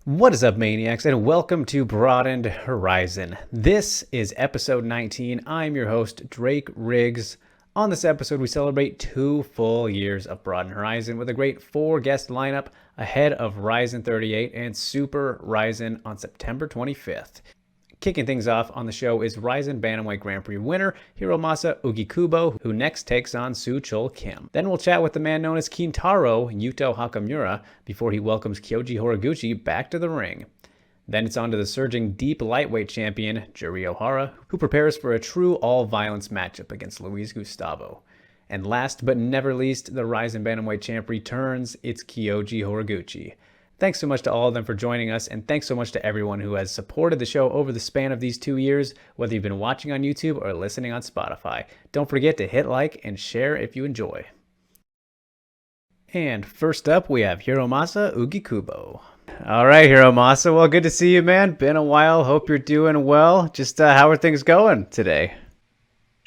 What is up, Maniacs, and welcome to Broadened Horizon. This is episode 19. I'm your host, Drake Riggs. On this episode, we celebrate 2 full years of Broadened Horizon with a great 4-guest lineup ahead of Ryzen 38 and Super Ryzen on September 25th. Kicking things off on the show is Ryzen Bantamweight Grand Prix winner Hiromasa Ougikubo, who next takes on Soo-Chul Kim. Then we'll chat with the man known as Kintaro, Yuto Hakamura, before he welcomes Kyoji Horiguchi back to the ring. Then it's on to the surging deep lightweight champion, Juri Ohara, who prepares for a true all-violence matchup against Luis Gustavo. And last but never least, the Ryzen Bantamweight champ returns. It's Kyoji Horiguchi. Thanks so much to all of them for joining us, and thanks so much to everyone who has supported the show over the span of these 2 years, whether you've been watching on YouTube or listening on Spotify. Don't forget to hit like and share if you enjoy. And first up, we have Hiromasa Ougikubo. All right, Hiromasa, well, good to see you, man. Been a while. Hope you're doing well. Just how are things going today?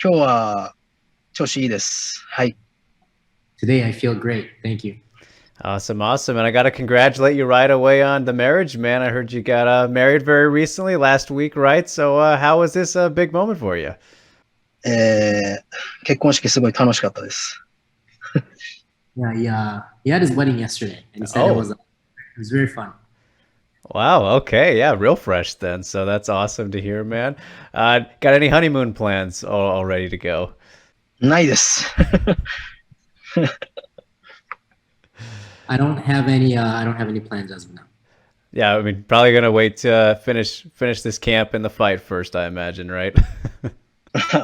今日は調子いいです。はい。 Today I feel great. Thank you. Awesome. And I got to congratulate you right away on the marriage, man. I heard you got married very recently, last week, right? So how was this a big moment for you? 結婚式すごい楽しかったです。 Yeah, he had his wedding yesterday, and he said it was very fun. Wow. Okay. Yeah. Real fresh then. So that's awesome to hear, man. Got any honeymoon plans all ready to go? ないです。 I don't have any plans as of now. Yeah, I mean, probably gonna wait to finish this camp and the fight first, I imagine, right?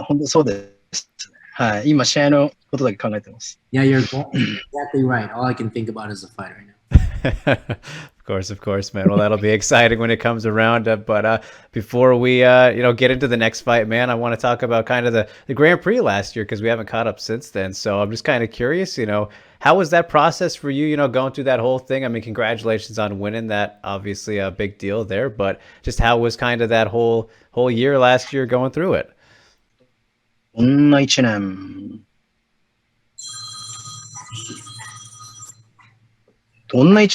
本当そうです。はい。今試合のことだけ考えてます。 Yeah, you're exactly right. All I can think about is the fight right now. Of course, man. Well, that'll be exciting when it comes around. But before we, get into the next fight, man, I want to talk about kind of the Grand Prix last year because we haven't caught up since then. So I'm just kind of curious, how was that process for you, going through that whole thing? I mean, congratulations on winning that, obviously a big deal there, but just how was kind of that whole year last year going through it? どんな一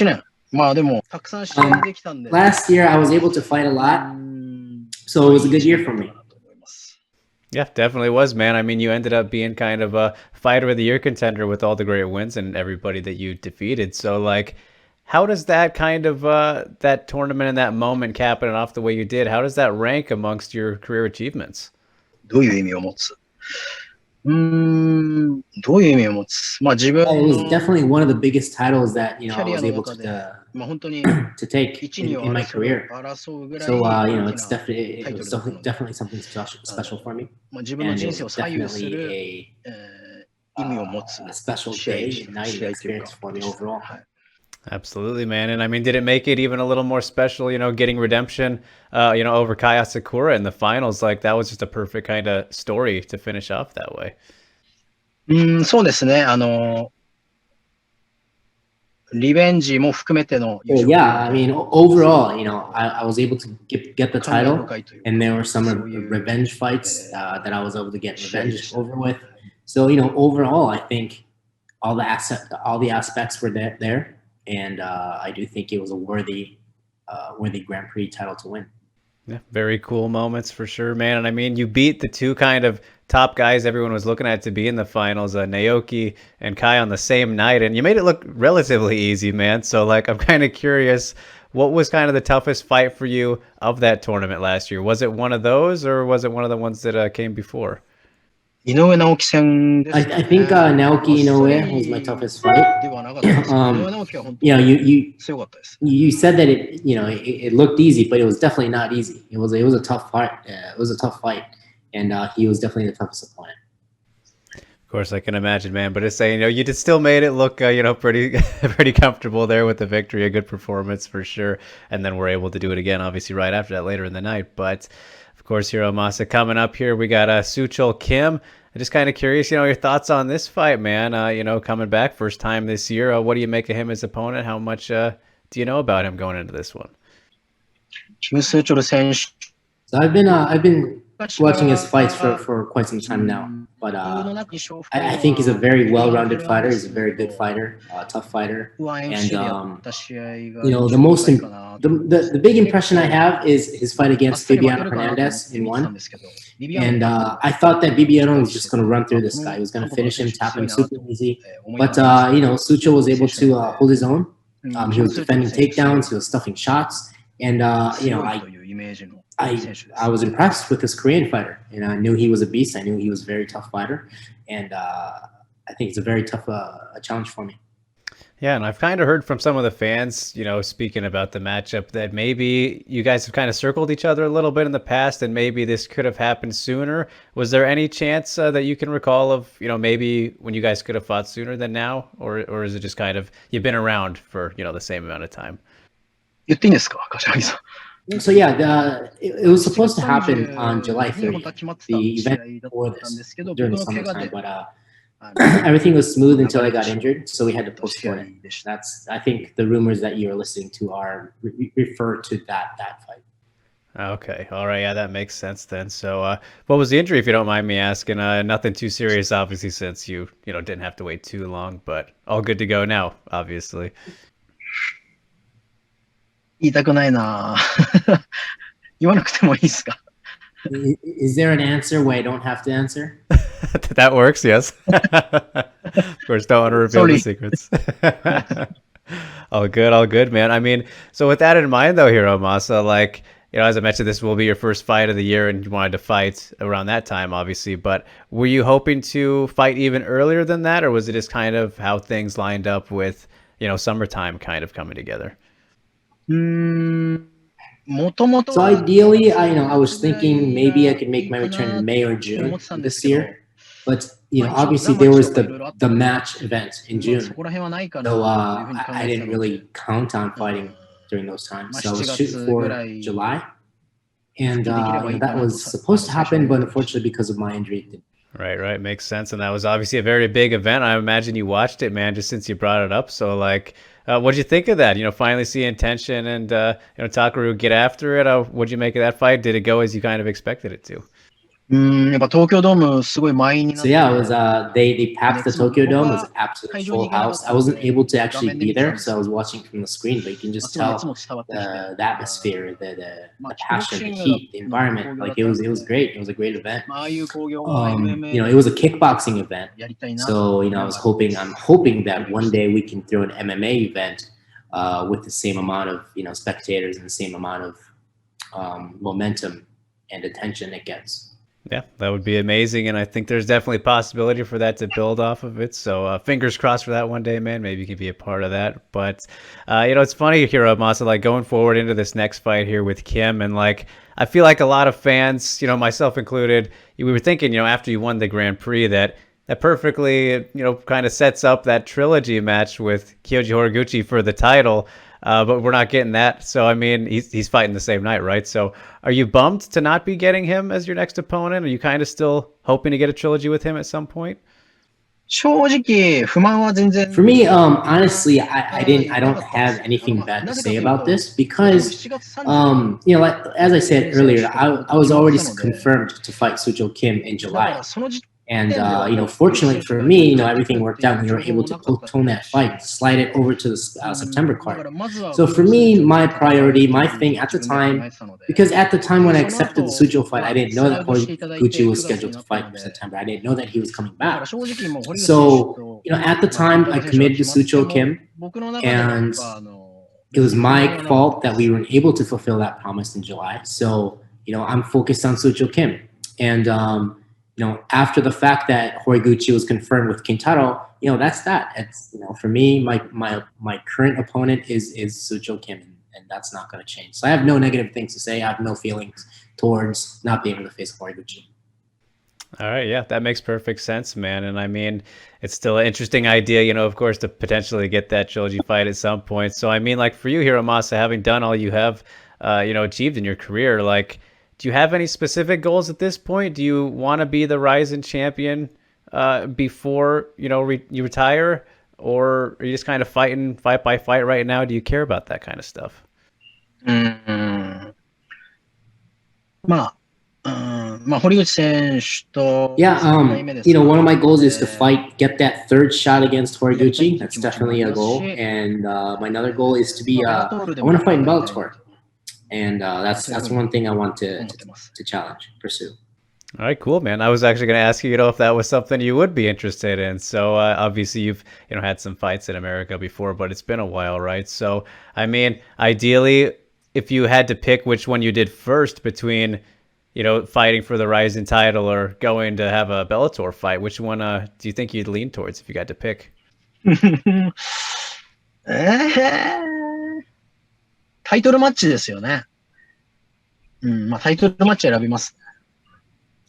年まあでもたくさん試合できたんで。 Last year I was able to fight a lot, so it was a good year for me. Yeah, definitely was, man. I mean, you ended up being kind of a fighter of the year contender with all the great wins and everybody that you defeated. So, like, how does that kind of that tournament and that moment capping it off the way you did, how does that rank amongst your career achievements? どういう意味を持つ？どういう意味を持つ？まあ自分 It was definitely one of the biggest titles that I キャリ was アの able 中で to まあ本当に take 一二を in my career. 争うぐらい So 大き it's な definitely タイ it トル was だったので definitely something special for me, まあ自分の and 人 it 生を was 左右す definitely る a 意味を持つ special 試合 day, night 試合という experience か for me overall. はい Absolutely, man. And I mean, did it make it even a little more special, getting redemption, over Kaya Sakura in the finals? Like, that was just a perfect kind of story to finish off that way. そうですね。リベンジも含めての優 Well, 勝 yeah, I mean, overall, I was able to get the 感慨 title, 深いというか and there were some そういう revenge fights that I was able to get revenge over with. So, overall, I think all the aspects were there, and I do think it was a worthy Grand Prix title to win. Yeah, very cool moments for sure, man. And I mean, you beat the two kind of top guys everyone was looking at to be in the finals, Naoki and Kai on the same night, and you made it look relatively easy, man. So, like, I'm kind of curious, what was kind of the toughest fight for you of that tournament last year? Was it one of those, or was it one of the ones that came before? 井上直樹戦ですね I think Naoki Inoue was my toughest fight. ではなかったですけど井上直樹は本当 You know, に強かったです。 you said that it looked easy, but it was definitely not easy. It was a tough fight. It was a tough fight, and he was definitely the toughest opponent. Of course, I can imagine, man. But it's saying, you just still made it look, pretty, pretty comfortable there with the victory. A good performance for sure. And then we're able to do it again, obviously, right after that later in the night. But of course, Hiromasa coming up here. We got Soo-Chul Kim. I'm just kind of curious, your thoughts on this fight, man. Coming back first time this year. What do you make of him as opponent? How much do you know about him going into this one? キム・スーチョル選手 So I've been watching his fights for quite some time now. But I think he's a very well-rounded fighter. He's a very good fighter, tough fighter. And the big impression I have is his fight against Fabiano Hernandez in one. And I thought that Bibiano was just going to run through this guy. He was going to finish him, tap him super easy. But Sucho was able to hold his own. He was defending takedowns. He was stuffing shots. And I was impressed with this Korean fighter, and I knew he was a beast. I knew he was a very tough fighter, and I think it's a very tough a challenge for me. Yeah, and I've kind of heard from some of the fans, speaking about the matchup, that maybe you guys have kind of circled each other a little bit in the past, and maybe this could have happened sooner. Was there any chance that you can recall of, maybe when you guys could have fought sooner than now, or is it just kind of you've been around for the same amount of time? 言っていいんですか、柏木さん。 So yeah, it was supposed to happen on July 30th, the event before this, during the summertime, but everything was smooth until I got injured, so we had to postpone it. That's, I think, the rumors that you're listening to are refer to that fight. Okay, all right, yeah, that makes sense then. So, what was the injury, if you don't mind me asking? Nothing too serious, obviously, since you didn't have to wait too long, but all good to go now, obviously. 言いたくないな。言わなくてもいいですか。 Is there an answer where I don't have to answer? That works, yes. Of course, don't want to reveal the secrets. All good, man. I mean, so with that in mind, though, Hiromasa, like, as I mentioned, this will be your first fight of the year, and you wanted to fight around that time, obviously. But were you hoping to fight even earlier than that, or was it just kind of how things lined up with, summertime kind of coming together? So ideally, I was thinking maybe I could make my return in May or June this year, but obviously there was the match event in June, so I didn't really count on fighting during those times. So I was shooting for July, and that was supposed to happen, but unfortunately because of my injury, it didn't. Right, makes sense. And that was obviously a very big event. I imagine you watched it, man, just since you brought it up. So, like, what'd you think of that? Finally seeing Tenshin and Takeru get after it. What'd you make of that fight? Did it go as you kind of expected it to? やっぱ東京ドームすごい満員になっ So て yeah, it was they packed the Tokyo Dome. It was an absolute full house. I wasn't able to actually be there, so I was watching from the screen. But you can just tell the atmosphere, the passion, the heat, the environment. Like it was great. It was a great event. ああいう興行 It was a kickboxing event. やりたいな So I'm hoping that one day we can throw an MMA event with the same amount of spectators and the same amount of momentum and attention it gets. Yeah, that would be amazing, and I think there's definitely a possibility for that to build off of it. So fingers crossed for that one day, man. Maybe you can be a part of that. But it's funny, Hiromasa, like going forward into this next fight here with Kim, and like I feel like a lot of fans, myself included, we were thinking, after you won the Grand Prix that perfectly, kind of sets up that trilogy match with Kyoji Horiguchi for the title. But we're not getting that. So, I mean, he's fighting the same night, right? So are you bummed to not be getting him as your next opponent? Are you kind of still hoping to get a trilogy with him at some point? 正直不満は全然 For me, honestly, I don't have anything bad to say about this because, like, as I said earlier, I was already confirmed to fight Sucho Kim in July. その時 And, fortunately for me, everything worked out and we were able to postpone that fight, slide it over to the September card. So for me, my priority, my thing at the time, because at the time when I accepted the Sujo fight, I didn't know that Horiguchi was scheduled to fight for September. I didn't know that he was coming back. So, at the time, I committed to Sucho Kim, and it was my fault that we weren't able to fulfill that promise in July. So, I'm focused on Sucho Kim. And, after the fact that Horiguchi was confirmed with Kintaro, that's that. It's, for me, my current opponent is Sucho Kim, and that's not going to change. So I have no negative things to say. I have no feelings towards not being able to face Horiguchi. All right, yeah, that makes perfect sense, man. And I mean, it's still an interesting idea, of course, to potentially get that trilogy fight at some point. So I mean, like for you, Hiromasa, having done all you have, achieved in your career, like, do you have any specific goals at this point? Do you want to be the Rizin champion before you retire, or are you just kind of fighting fight by fight right now? Do you care about that kind of stuff? まあ、まあ、堀口選手と Yeah, 3回目です you know, one of が my goals is to fight, get that third shot against Horiguchi. That's definitely a goal. And my another goal is to be, I want to fight in Bellator. And that's one thing I want to challenge, pursue. All right, cool, man. I was actually going to ask you, if that was something you would be interested in. So obviously you've, had some fights in America before, but it's been a while, right? So, I mean, ideally, if you had to pick which one you did first between, fighting for the Rising title or going to have a Bellator fight, which one do you think you'd lean towards if you got to pick? タイトルマッチですよね。まあ、タイトルマッチ選びます。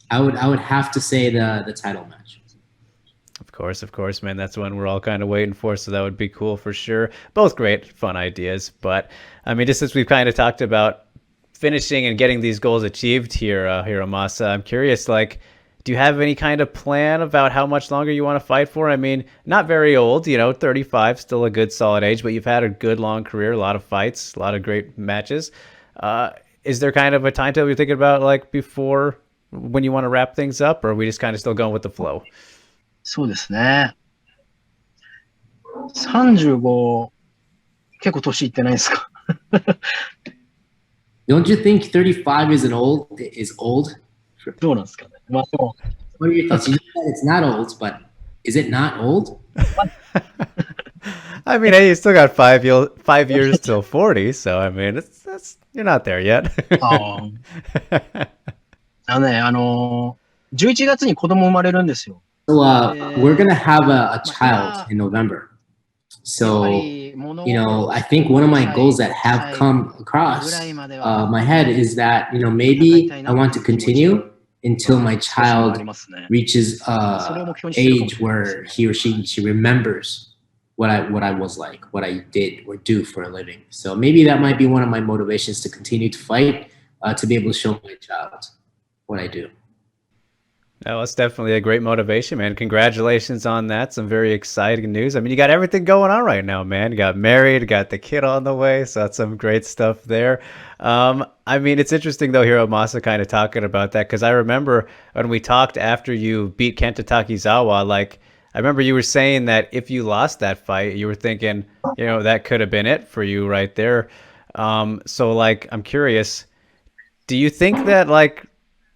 I would have to say the title match. Of course, man. That's one we're all kind of waiting for, so that would be cool for sure. Both great, fun ideas. But, I mean, just as we've kind of talked about finishing and getting these goals achieved here, Hiromasa, I'm curious, do you have any kind of plan about how much longer you want to fight for? I mean, not very old, 35, still a good solid age, but you've had a good long career, a lot of fights, a lot of great matches. Is there kind of a timetable you're thinking about, before when you want to wrap things up, or are we just kind of still going with the flow? そうですね。35、結構年いってないですかDon't you think 35 is old? どうなんですかね。まあでも What are your thoughts? You know that it's not old, but is it not old? I mean, hey, you still got 5 years till 40, so I mean, you're not there yet. 11月に子供生まれるんですよ。So we're gonna have a child in November. So I think one of my goals that have come across my head is that maybe I want to continue until my child reaches age where he or she remembers what I was like, what I did or do for a living. So maybe that might be one of my motivations to continue to fight, to be able to show my child what I do. No, that's definitely a great motivation, man. Congratulations on that. Some very exciting news. I mean, you got everything going on right now, man. You got married, got the kid on the way, so that's some great stuff there. I mean, it's interesting, though, Hiromasa kind of talking about that, because I remember when we talked after you beat Kenta Takizawa, I remember you were saying that if you lost that fight, you were thinking, that could have been it for you right there. So, I'm curious, do you think that,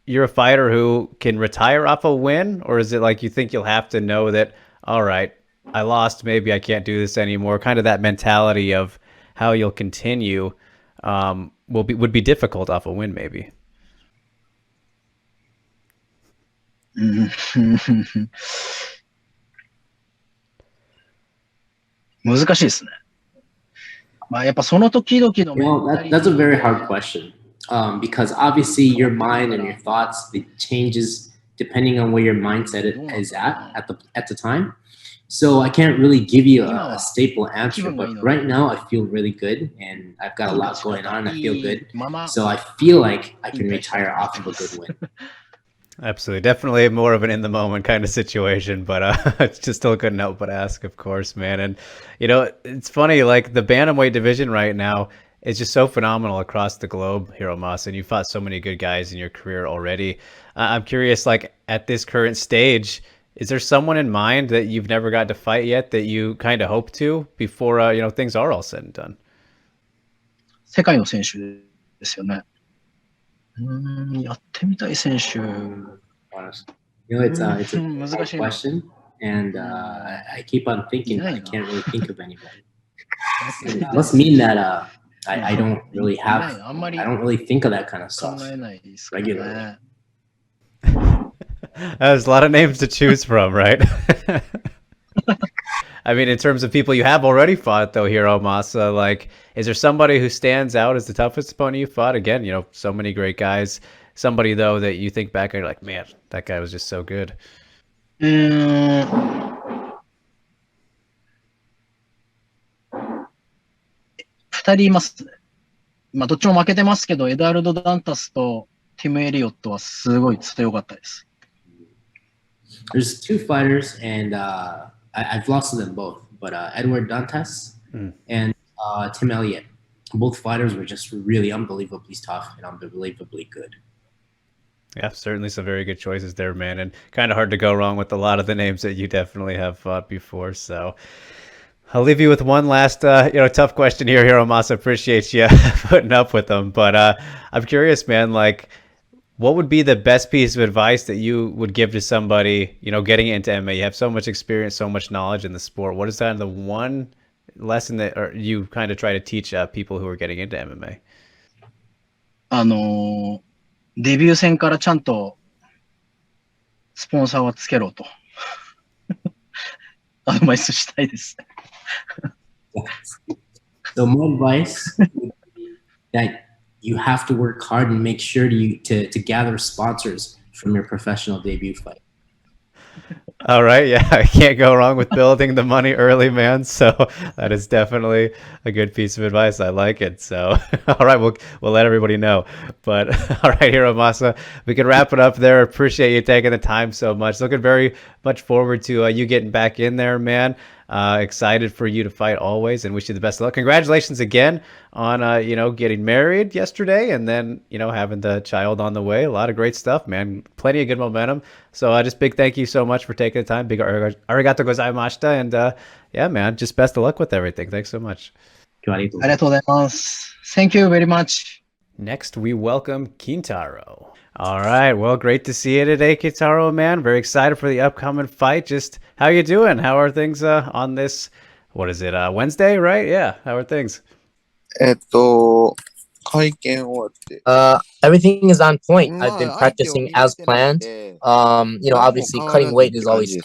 you're a fighter who can retire off a win, or is it you think you'll have to know that, all right, I lost, maybe I can't do this anymore? Kind of that mentality of how you'll continue would be difficult off a win, maybe. 難しいですね。まあやっぱその時々の that's a very hard question. Because obviously your mind and your thoughts, it changes depending on where your mindset is at the time. So I can't really give you a staple answer, but right now I feel really good and I've got a lot going on. I feel good. So I feel like I can retire off of a good win. Absolutely. Definitely more of an in the moment kind of situation, but it's just still couldn't help but ask, of course, man. And, it's funny, the bantamweight division right now, it's just so phenomenal across the globe, Hiromasa, and you fought so many good guys in your career already. I'm curious, at this current stage, is there someone in mind that you've never got to fight yet that you kind of hope to before, things are all said and done? 世界の選手ですよね。やってみたい選手。It's a hard question, and I keep on thinking, but I can't really think of anybody. It must mean that I don't really think of that kind of stuff regularly. There's a lot of names to choose from, right? I mean, in terms of people you have already fought, though, Hiromasa, is there somebody who stands out as the toughest opponent you fought? Again, so many great guys. Somebody, though, that you think back and you're like, man, that guy was just so good. 2人いますね。まあどっちも負けてますけど、エドアルド・ダンタスとティム・エリオットはすごい強かったです。There's two fighters, and I've lost to them both, but Edward Dantas and Tim Elliott, both fighters were just really unbelievably tough and unbelievably good. Yeah, certainly some very good choices there, man, and kind of hard to go wrong with a lot of the names that you definitely have fought before. So I'll leave you with one last, tough question here, Hiromasa. Appreciate you putting up with them, but I'm curious, man. Like, what would be the best piece of advice that you would give to somebody, getting into MMA? You have so much experience, so much knowledge in the sport. What is kind of the one lesson that or you kind of try to teach people who are getting into MMA? デビュー戦からちゃんとスポンサーはつけろとアドバイスしたいです。So my advice would be that you have to work hard and make sure to gather sponsors from your professional debut fight. All right, yeah, I can't go wrong with building the money early, man. So that is definitely a good piece of advice. I like it. So, all right, we'll let everybody know. But all right, Hiromasa, we can wrap it up there. Appreciate you taking the time so much. Looking very much forward to you getting back in there, man. Excited for you to fight always, and wish you the best of luck. Congratulations again on getting married yesterday, and then having the child on the way. A lot of great stuff, man. Plenty of good momentum. So just big thank you so much for taking the time. Big arigato gozaimashita, and yeah, man, just best of luck with everything. Thanks so much. ありがとうございます。Thank you very much. Next, we welcome Kintaro. All right. Well, great to see you today, Kintaro, man. Very excited for the upcoming fight. Just how you doing? How are things on this, what is it, Wednesday, right? Yeah. How are things? 会見終わって。Everything is on point. I've been practicing as planned. Obviously cutting weight is always,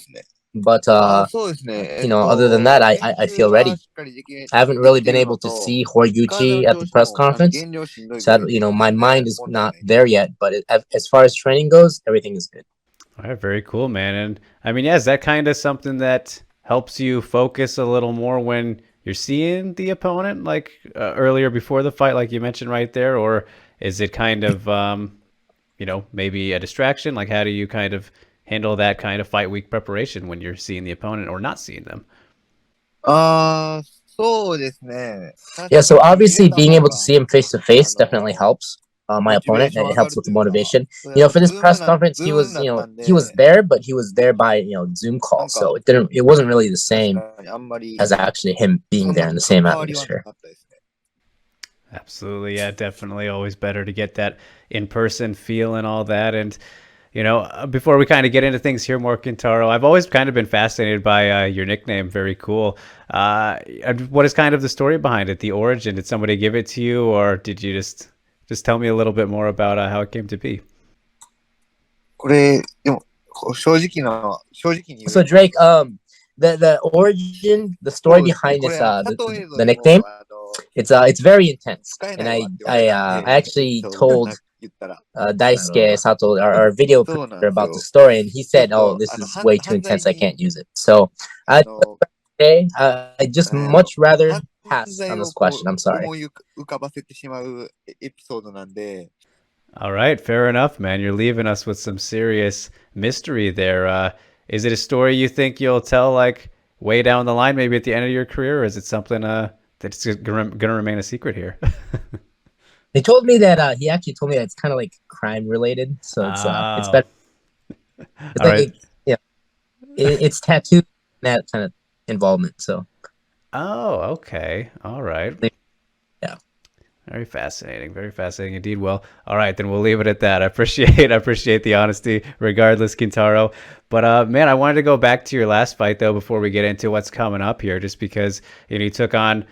but other than that, I feel ready. I haven't really been able to see Horiguchi at the press conference, so my mind is not there yet. But as far as training goes, everything is good. All right, very cool, man. And I mean, yeah, is that kind of something that helps you focus a little more when you're seeing the opponent, like earlier before the fight, like you mentioned right there, or is it kind of maybe a distraction? Like, how do you kind of handle that kind of fight week preparation when you're seeing the opponent or not seeing them? Yeah, so obviously being able to see him face to face definitely helps my opponent, and it helps with the motivation. For this press conference, he was there, but he was there by Zoom call, so it wasn't really the same as actually him being there in the same atmosphere. Absolutely, yeah, definitely always better to get that in-person feel and all that. And before we kind of get into things here more, Kintaro, I've always kind of been fascinated by your nickname. Very cool. What is kind of the story behind it, the origin? Did somebody give it to you, or did you just tell me a little bit more about how it came to be? So Drake, the origin, the story behind this, the nickname, it's very intense, and I actually told Daisuke Sato, our video producer, about the story, and he said, "Oh, this is way too intense. I can't use it." So I just much rather pass on this question. I'm sorry. All right, fair enough, man. You're leaving us with some serious mystery there. Is it a story you think you'll tell like way down the line, maybe at the end of your career, or is it something that's gonna remain a secret here? They told me that he actually told me that it's kind of like crime related, so it's better. It's like it's tattooed, that kind of involvement. So. Oh, okay. All right. Yeah. Very fascinating indeed. Well, all right, then we'll leave it at that. I appreciate the honesty, regardless, Kintaro. But man, I wanted to go back to your last fight though before we get into what's coming up here, just because you took on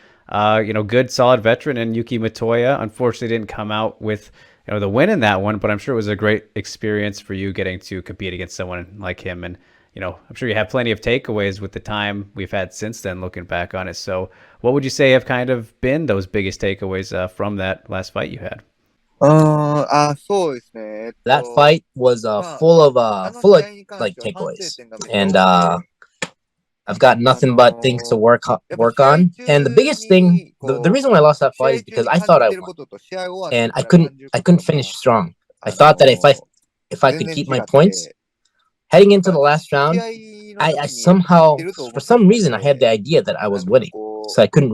good solid veteran and Yuki Matoya. Unfortunately, didn't come out with the win in that one, but I'm sure it was a great experience for you getting to compete against someone like him. And I'm sure you have plenty of takeaways with the time we've had since then, looking back on it. So what would you say have kind of been those biggest takeaways from that last fight you had? That fight was full of like takeaways, and I've got nothing but things to work on. And the biggest thing, the reason why I lost that fight is because I thought I won, and I couldn't finish strong. I thought that if I could keep my points heading into the last round, I somehow, for some reason, I had the idea that I was winning, so I couldn't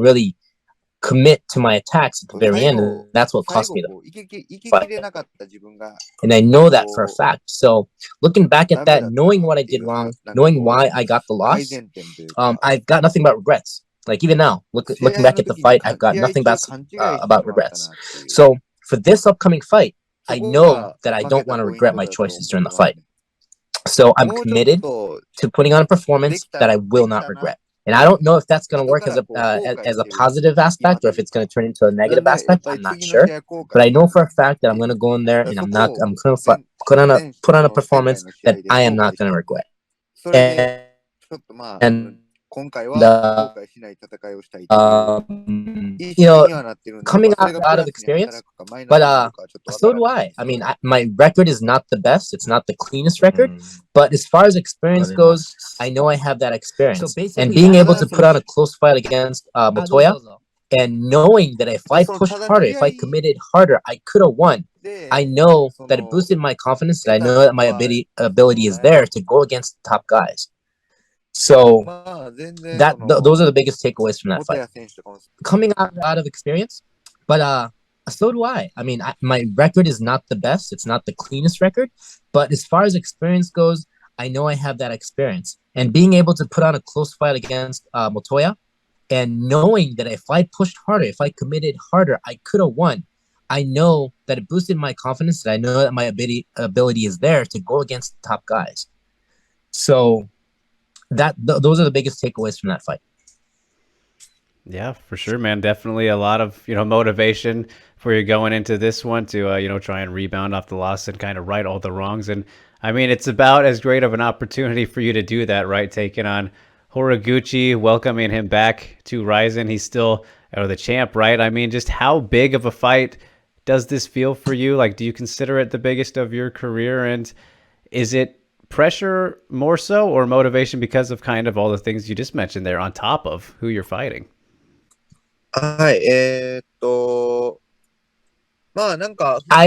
commit to my attacks at the very end, and that's what cost me the fight. And I know that for a fact. So looking back at that, knowing what I did wrong, knowing why I got the loss, I've got nothing but regrets. Like even now, looking back at the fight, I've got nothing about regrets. So for this upcoming fight, I know that I don't want to regret my choices during the fight. So I'm committed to putting on a performance that I will not regret. And I don't know if that's going to work as a positive aspect or if it's going to turn into a negative aspect. I'm not sure, but I know for a fact that I'm going to go in there and I'm going to put on a performance that I am not going to regret. And coming out of experience, but so do I. I mean, my record is not the best. It's not the cleanest record, but as far as experience goes, I know I have that experience. And being able to put on a close fight against Motoya, and knowing that if I pushed harder, if I committed harder, I could have won. I know that it boosted my confidence, and I know that my ability is there to go against the top guys. So those are the biggest takeaways from that fight. Coming out of experience, but so do I. I mean, my record is not the best. It's not the cleanest record, but as far as experience goes, I know I have that experience. And being able to put on a close fight against Motoya, and knowing that if I pushed harder, if I committed harder, I could have won. I know that it boosted my confidence, and I know that my ability is there to go against the top guys. So those are the biggest takeaways from that fight. Yeah, for sure, man. Definitely a lot of, motivation for you going into this one to, try and rebound off the loss and kind of right all the wrongs. And I mean, it's about as great of an opportunity for you to do that, right? Taking on Horiguchi, welcoming him back to Rizin. He's still the champ, right? I mean, just how big of a fight does this feel for you? Like, do you consider it the biggest of your career? And is it pressure more so, or motivation because of kind of all the things you just mentioned there on top of who you're fighting? I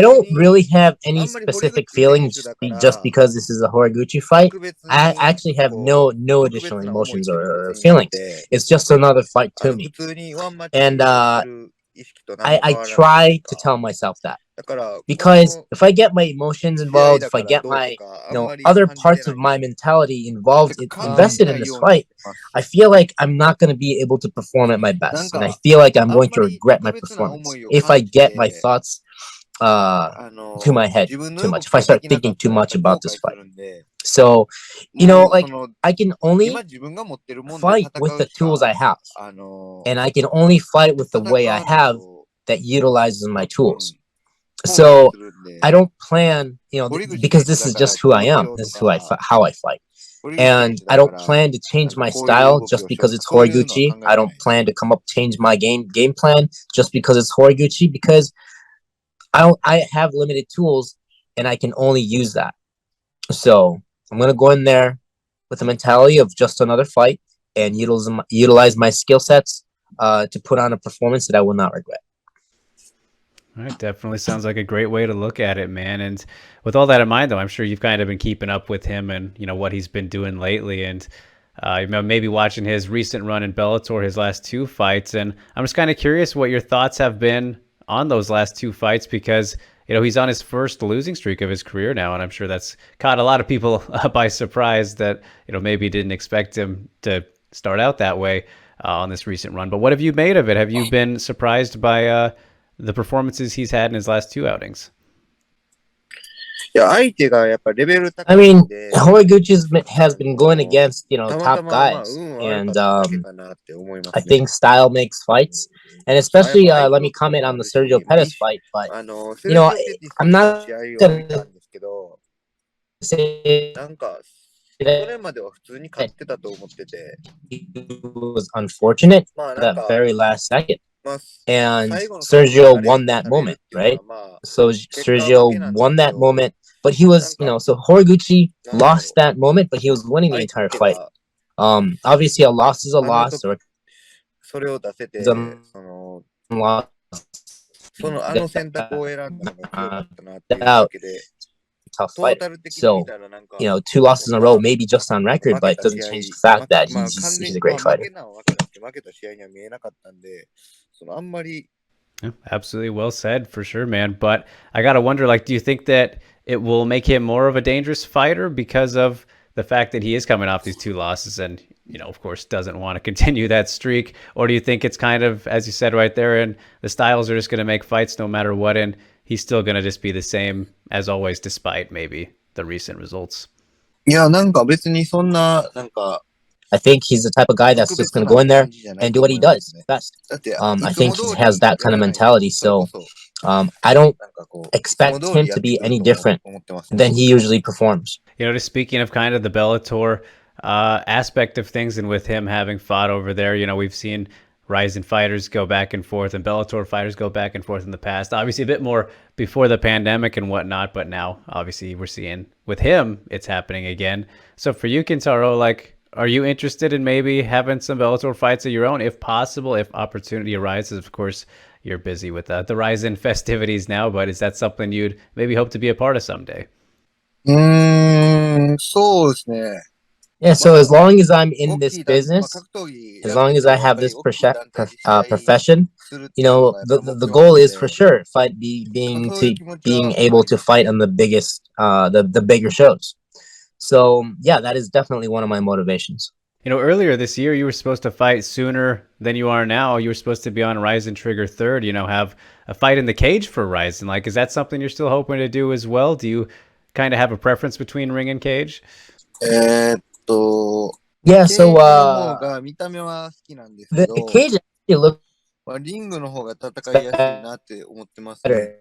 don't really have any specific feelings just because this is a Horiguchi fight. I actually have no additional emotions or feelings. It's just another fight to me. And I try to tell myself that. Because if I get my emotions involved, if I get my other parts of my mentality invested in this fight, I feel like I'm not going to be able to perform at my best, and I feel like I'm going to regret my performance if I get my thoughts to my head too much, if I start thinking too much about this fight. So, like, I can only fight with the tools I have, and I can only fight with the way I have that utilizes my tools. So I don't plan, because this is just who I am. This is how I fight. And I don't plan to change my style just because it's Horiguchi. I don't plan to change my game plan just because it's Horiguchi, because I have limited tools and I can only use that. So I'm going to go in there with the mentality of just another fight and utilize my skill sets to put on a performance that I will not regret. All right, definitely sounds like a great way to look at it, man. And with all that in mind, though, I'm sure you've kind of been keeping up with him and what he's been doing lately, and maybe watching his recent run in Bellator, his last two fights. And I'm just kind of curious what your thoughts have been on those last two fights, because he's on his first losing streak of his career now, and I'm sure that's caught a lot of people by surprise that maybe didn't expect him to start out that way on this recent run. But what have you made of it? Have you been surprised by the performances he's had in his last two outings? I mean, Horiguchi has been going against top guys, and I think style makes fights, and especially let me comment on the Sergio Pettis fight. But I'm not gonna say it was unfortunate that very last second. And Sergio won that moment, right? So Sergio won that moment, but he was, so Horiguchi lost that moment, but he was winning the entire fight. Obviously a loss is a loss, or it's a loss. tough fighter. So, 2 losses in a row, maybe just on record, but it doesn't change the fact that he's a great fighter. Yeah, absolutely well said for sure, man. But I gotta wonder, like, do you think that it will make him more of a dangerous fighter because of the fact that he is coming off these 2 losses and, of course, doesn't want to continue that streak? Or do you think it's kind of, as you said right there, and the styles are just going to make fights no matter what, and he's still going to just be the same as always, despite maybe the recent results? I think he's the type of guy that's just going to go in there and do what he does best. I think he has that kind of mentality. So I don't expect him to be any different than he usually performs. Just speaking of kind of the Bellator aspect of things, and with him having fought over there, we've seen Rizin fighters go back and forth and Bellator fighters go back and forth in the past. Obviously a bit more before the pandemic and whatnot, but now obviously we're seeing with him, it's happening again. So for you, Kintaro, like, are you interested in maybe having some Bellator fights of your own, if possible, if opportunity arises? Of course, you're busy with the Rizin festivities now, but is that something you'd maybe hope to be a part of someday? Yeah, so as long as I'm in this business, as long as I have this profession, the goal is for sure being able to fight on the biggest, the bigger shows. So yeah, that is definitely one of my motivations. Earlier this year, you were supposed to fight sooner than you are now. You were supposed to be on Rizin Trigger 3rd, have a fight in the cage for Rizin. Like, is that something you're still hoping to do as well? Do you kind of have a preference between ring and cage? Yeah, so the cage actually looks better.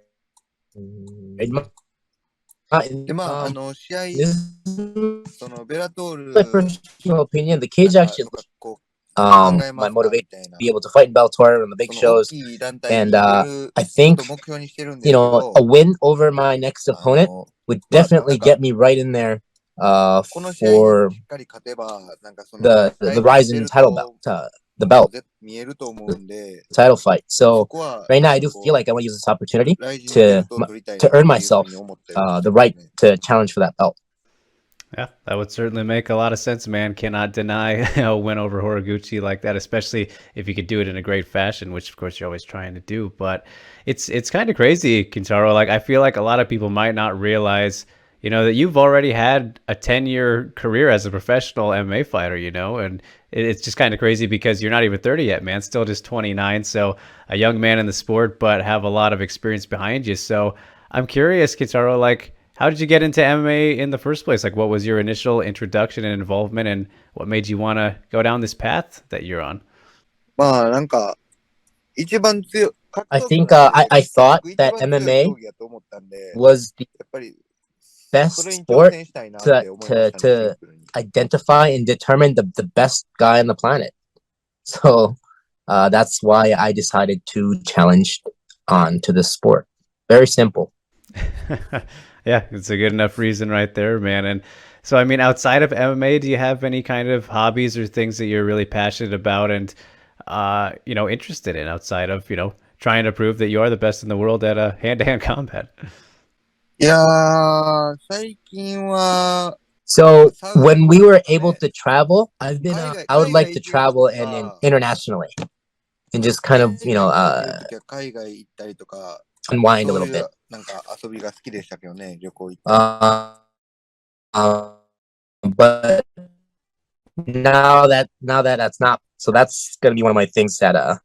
This is my personal opinion. The cage actually looks my motivation to be able to fight in Bellator on the big shows, and I think a win over my next opponent would definitely get me right in there for the Rizin title belt, the title fight. So right now I do feel like I want to use this opportunity to earn myself the right to challenge for that belt. Yeah, that would certainly make a lot of sense, man. Cannot deny a win over Horiguchi like that, especially if you could do it in a great fashion, which of course you're always trying to do. But it's kind of crazy, Kintaro. Like, I feel like a lot of people might not realize, that you've already had a 10-year career as a professional MMA fighter, and it's just kind of crazy because you're not even 30 yet, man. Still just 29. So a young man in the sport, but have a lot of experience behind you. So I'm curious, Kintaro, like, how did you get into MMA in the first place? Like, what was your initial introduction and involvement, and what made you want to go down this path that you're on? I think I thought that MMA was the best sport to identify and determine the best guy on the planet. So that's why I decided to challenge on to this sport. Very simple. Yeah, it's a good enough reason right there, man. And so, I mean, outside of MMA, do you have any kind of hobbies or things that you're really passionate about and, interested in outside of, trying to prove that you are the best in the world at hand-to-hand combat? Yeah, so when we were able to travel, I would like to travel and internationally and just kind of, unwind a little bit. But now that that's not, so that's gonna be one of my things that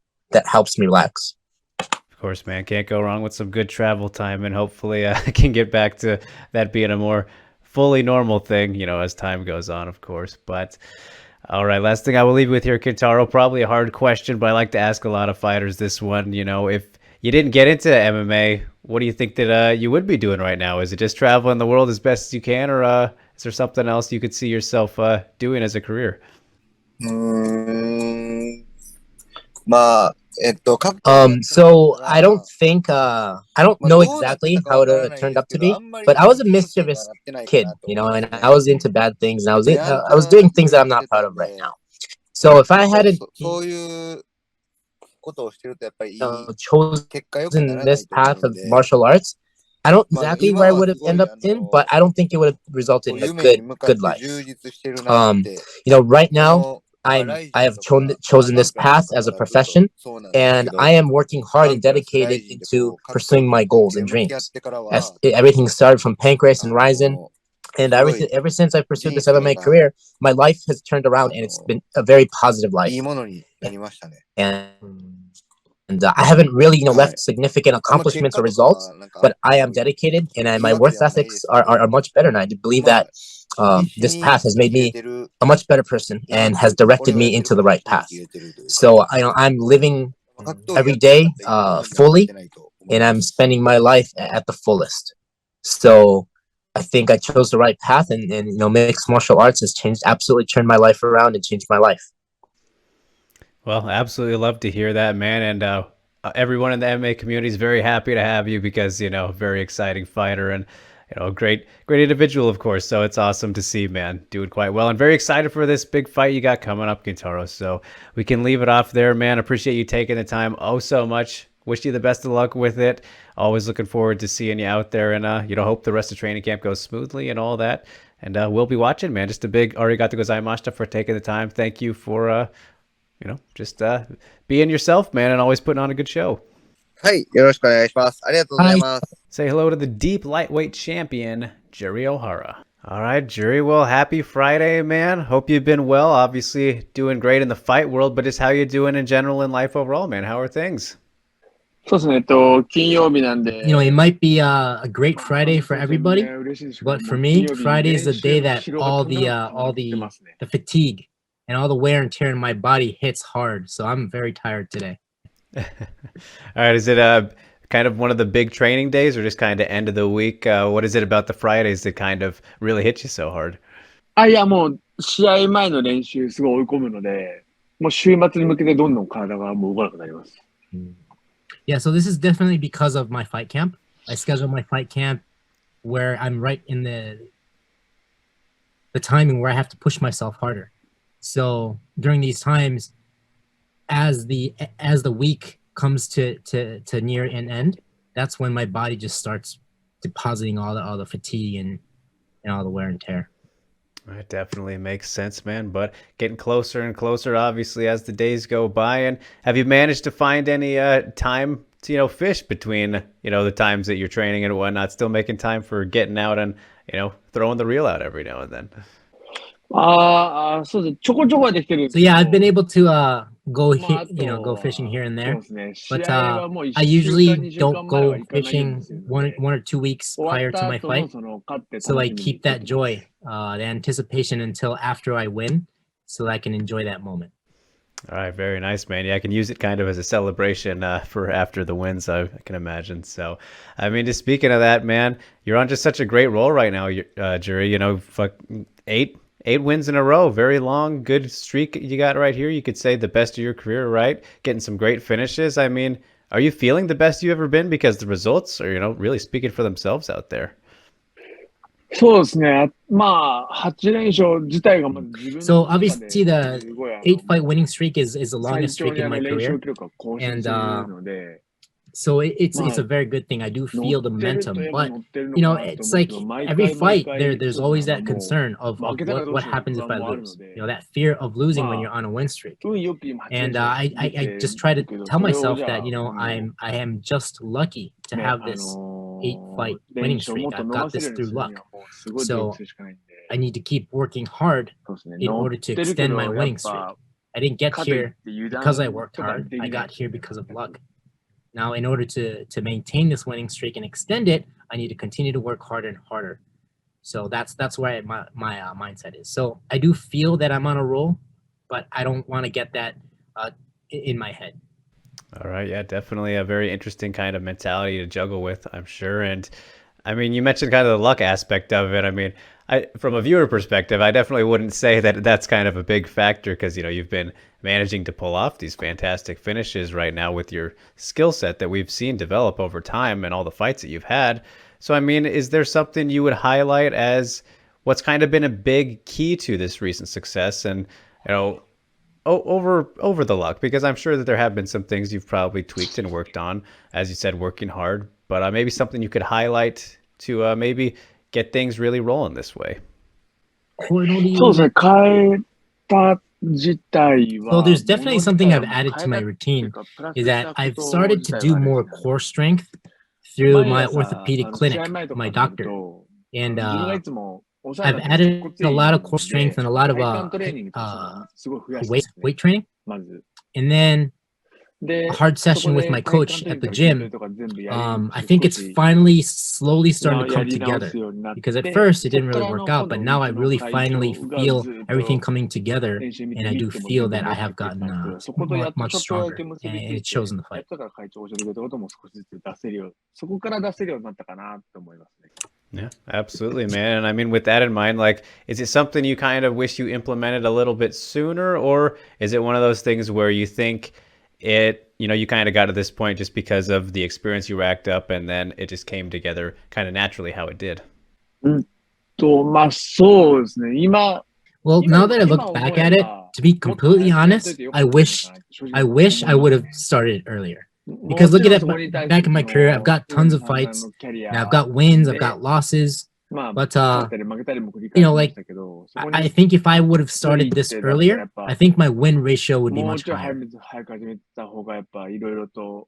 helps me relax. Of course, man, can't go wrong with some good travel time, and hopefully I can get back to that being a more fully normal thing, as time goes on, of course. But all right, last thing I will leave you with here, Kintaro, probably a hard question, but I like to ask a lot of fighters this one. If you didn't get into MMA, what do you think that you would be doing right now? Is it just traveling the world as best as you can, or is there something else you could see yourself doing as a career? So I don't think I don't know exactly how it turned up to be, but I was a mischievous kid, and I was into bad things, and I was doing things that I'm not proud of right now. So if I hadn't chosen this path of martial arts, I don't exactly where I would have ended up in, but I don't think it would have resulted in a good life. Right now I have chosen this path as a profession, and I am working hard and dedicated into pursuing my goals and dreams. As everything started from Pancrase and Ryzen, and ever since I pursued this MMA career, my life has turned around, and it's been a very positive life. And I haven't really, left significant accomplishments or results, but I am dedicated, and my work ethics are much better. And I believe that this path has made me a much better person and has directed me into the right path. So I'm living every day fully, and I'm spending my life at the fullest. So I think I chose the right path, and mixed martial arts has absolutely turned my life around and changed my life. Well, absolutely love to hear that, man. And everyone in the MMA community is very happy to have you because, very exciting fighter and, great individual, of course. So it's awesome to see, man, doing quite well. I'm very excited for this big fight you got coming up, Kintaro. So we can leave it off there, man. Appreciate you taking the time so much. Wish you the best of luck with it. Always looking forward to seeing you out there, and, hope the rest of training camp goes smoothly and all that. And we'll be watching, man. Just a big arigato gozaimashita for taking the time. Thank you for, just being yourself, man, and always putting on a good show. Say hello to the deep lightweight champion, Juri Ohara. All right, Juri, well, happy Friday, man. Hope you've been well. Obviously doing great in the fight world, but just how you doing in general in life overall, man? How are things? It might be a great Friday for everybody, but for me, Friday is the day that all the fatigue and all the wear and tear in my body hits hard. So I'm very tired today. All right. Is it kind of one of the big training days or just kind of end of the week? What is it about the Fridays that kind of really hit you so hard? いや、もう試合前の練習すごい追い込むので、もう週末に向けてどんどん体がもう動かなくなります。Yeah, so this is definitely because of my fight camp. I schedule my fight camp where I'm right in the timing where I have to push myself harder. So during these times, as the week comes to near an end, that's when my body just starts depositing all the fatigue and all the wear and tear. It definitely makes sense, man. But getting closer and closer, obviously, as the days go by. And have you managed to find any time to fish between the times that you're training and whatnot? Still making time for getting out and throwing the reel out every now and then. So yeah, I've been able to go fishing here and there, but I usually don't go fishing 1 or 2 weeks prior to my fight, so I keep that joy, the anticipation until after I win, so I can enjoy that moment. All right, very nice, man. Yeah, I can use it kind of as a celebration for after the wins, I can imagine. So, I mean, just speaking of that, man, you're on just such a great roll right now, Juri. 8 wins in a row, very long, good streak you got right here. You could say the best of your career, right? Getting some great finishes. I mean, are you feeling the best you've ever been because the results are, really speaking for themselves out there? So obviously the 8-fight winning streak is the longest streak in my career, and so it's a very good thing. I do feel the momentum, but it's like every fight there's always that concern of what happens if I lose. That fear of losing when you're on a win streak. And I just try to tell myself that I am just lucky to have this 8-fight winning streak. I've got this through luck. So I need to keep working hard in order to extend my winning streak. I didn't get here because I worked hard. I got here because of luck. Now, in order to maintain this winning streak and extend it, I need to continue to work harder and harder. So that's where my mindset is. So I do feel that I'm on a roll, but I don't want to get that in my head. All right, yeah, definitely a very interesting kind of mentality to juggle with, I'm sure. And I mean, you mentioned kind of the luck aspect of it. I mean, from a viewer perspective, I definitely wouldn't say that that's kind of a big factor because, you've been managing to pull off these fantastic finishes right now with your skill set that we've seen develop over time and all the fights that you've had. So, I mean, is there something you would highlight as what's kind of been a big key to this recent success and, over the luck? Because I'm sure that there have been some things you've probably tweaked and worked on, as you said, working hard, but maybe something you could highlight to maybe get things really rolling this way. そうですね、変えた自体は。 So there's definitely something I've added to my routine is that I've started to do more core strength through my orthopedic clinic, my doctor. And I've added a lot of core strength and a lot of weight training. And then a hard session with my coach at the gym. I think it's finally slowly starting to come together, because at first it didn't really work out, but now I really finally feel everything coming together, and I do feel that I have gotten much stronger, and it shows in the fight. Yeah, absolutely, man. And I mean, with that in mind, like, is it something you kind of wish you implemented a little bit sooner, or is it one of those things where you think you kind of got to this point just because of the experience you racked up, and then it just came together kind of naturally how it did? Well, now that I look back at it, to be completely honest, I wish I would have started earlier. Because look at it, back in my career, I've got tons of fights, and I've got wins, I've got losses. But I think if I would have started this earlier, I think my win ratio would be much higher. All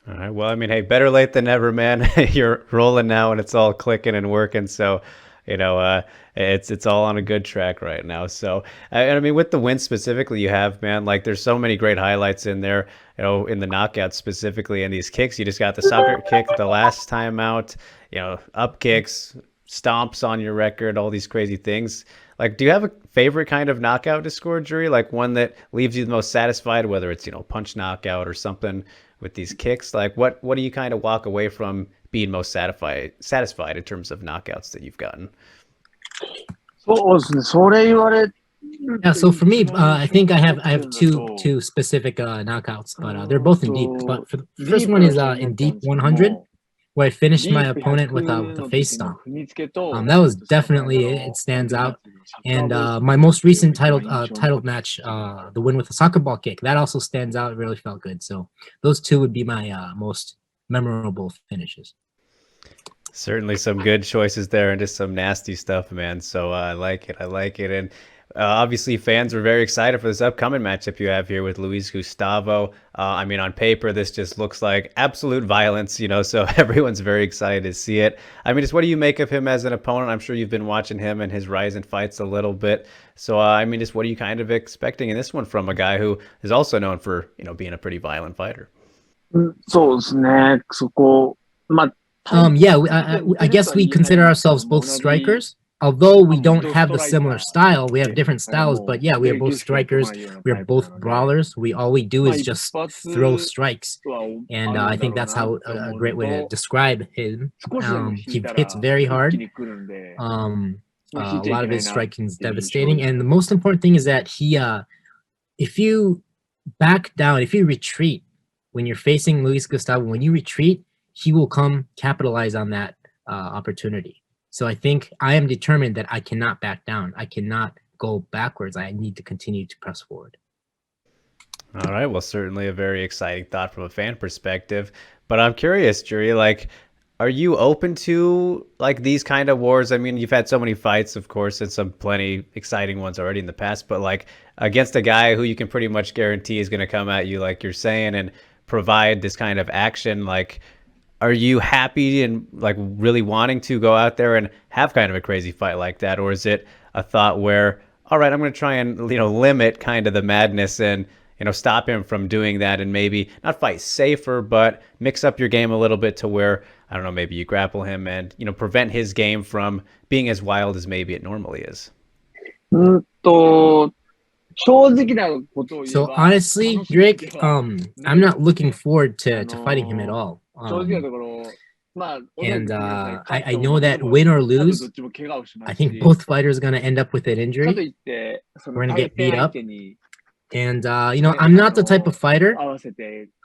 right. Well, I mean, hey, better late than never, man. You're rolling now, and it's all clicking and working. So, it's all on a good track right now. So, and I mean, with the win specifically, you have, man, like, there's so many great highlights in there. In the knockouts specifically, and these kicks. You just got the soccer kick the last time out. Up kicks, stomps on your record, all these crazy things. Like, do you have a favorite kind of knockout to score, Juri? Like one that leaves you the most satisfied, whether it's, punch knockout or something with these kicks? Like, what do you kind of walk away from being most satisfied in terms of knockouts that you've gotten? Yeah, so for me, I think I have two specific knockouts, but they're both in deep. But for the first one is in deep 100, where I finished my opponent with a face stomp. That was definitely it stands out. And my most recent titled match, the win with a soccer ball kick, that also stands out. It really felt good. So those two would be my most memorable finishes. Certainly some good choices there, and just some nasty stuff, man. So I like it. And obviously, fans are very excited for this upcoming matchup you have here with Luis Gustavo. I mean, on paper, this just looks like absolute violence, so everyone's very excited to see it. I mean, just what do you make of him as an opponent? I'm sure you've been watching him and his Rizin fights a little bit. So, I mean, just what are you kind of expecting in this one from a guy who is also known for, being a pretty violent fighter? I guess we consider ourselves both strikers. Although we don't have the similar style, we have different styles, but yeah, we are both strikers. We are both brawlers. All we do is just throw strikes. And I think that's how a great way to describe him. He hits very hard. A lot of his striking is devastating. And the most important thing is that if you back down, if you retreat, when you're facing Luis Gustavo, when you retreat, he will come capitalize on that opportunity. So I think I am determined that I cannot back down. I cannot go backwards. I need to continue to press forward. All right. Well, certainly a very exciting thought from a fan perspective. But I'm curious, Juri, like, are you open to like these kind of wars? I mean, you've had so many fights, of course, and some plenty exciting ones already in the past, but like against a guy who you can pretty much guarantee is going to come at you, like you're saying, and provide this kind of action, like, are you happy and like really wanting to go out there and have kind of a crazy fight like that? Or is it a thought where, all right, I'm going to try and, limit kind of the madness and, stop him from doing that, and maybe not fight safer, but mix up your game a little bit to where, I don't know, maybe you grapple him and, prevent his game from being as wild as maybe it normally is? So honestly, Drake, I'm not looking forward to fighting him at all. And I know that win or lose, I think both fighters are going to end up with an injury. We're going to get beat up. And, I'm not the type of fighter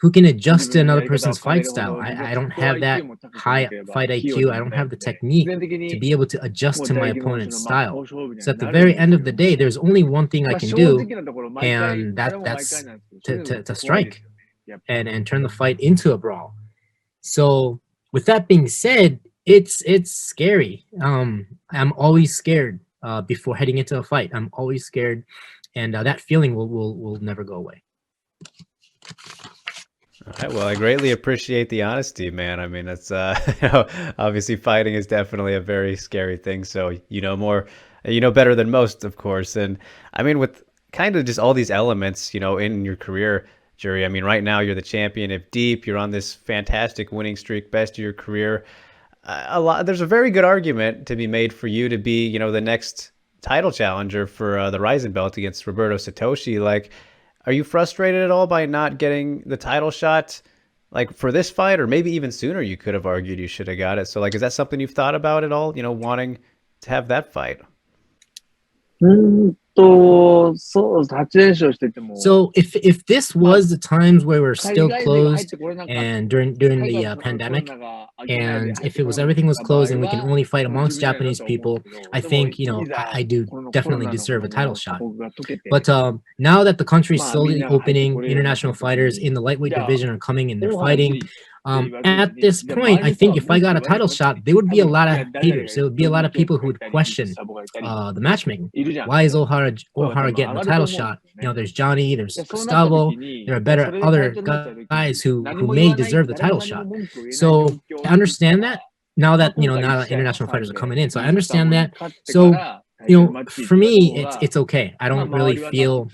who can adjust to another person's fight style. I don't have that high fight IQ. I don't have the technique to be able to adjust to my opponent's style. So at the very end of the day, there's only one thing I can do, and that's to strike and turn the fight into a brawl. So with that being said, it's scary. I'm always scared before heading into a fight. I'm always scared, and that feeling will never go away. All right, well, I greatly appreciate the honesty, man. I mean, it's obviously fighting is definitely a very scary thing. So you know more, you know better than most, of course. And I mean, with kind of just all these elements, you know, in your career, Juri. I mean, right now you're the champion of Deep. You're on this fantastic winning streak, best of your career. There's a very good argument to be made for you to be, you know, the next title challenger for the Rising belt against Roberto Satoshi. Like, are you frustrated at all by not getting the title shot, like for this fight, or maybe even sooner? You could have argued you should have got it. So, like, is that something you've thought about at all? You know, wanting to have that fight. So if this was the times where we're still closed and during the pandemic, and if it was everything was closed and we can only fight amongst Japanese people, I think, you know, I do definitely deserve a title shot. But now that the country is slowly opening, international fighters in the lightweight division are coming and they're fighting. At this point, I think if I got a title shot, there would be a lot of haters. There would be a lot of people who would question the matchmaking. Why is Ohara getting the title shot? You know, there's Johnny, there's Gustavo. There are other guys who may deserve the title shot. So I understand that now that international fighters are coming in. So I understand that. So, you know, for me, it's okay. I don't really feel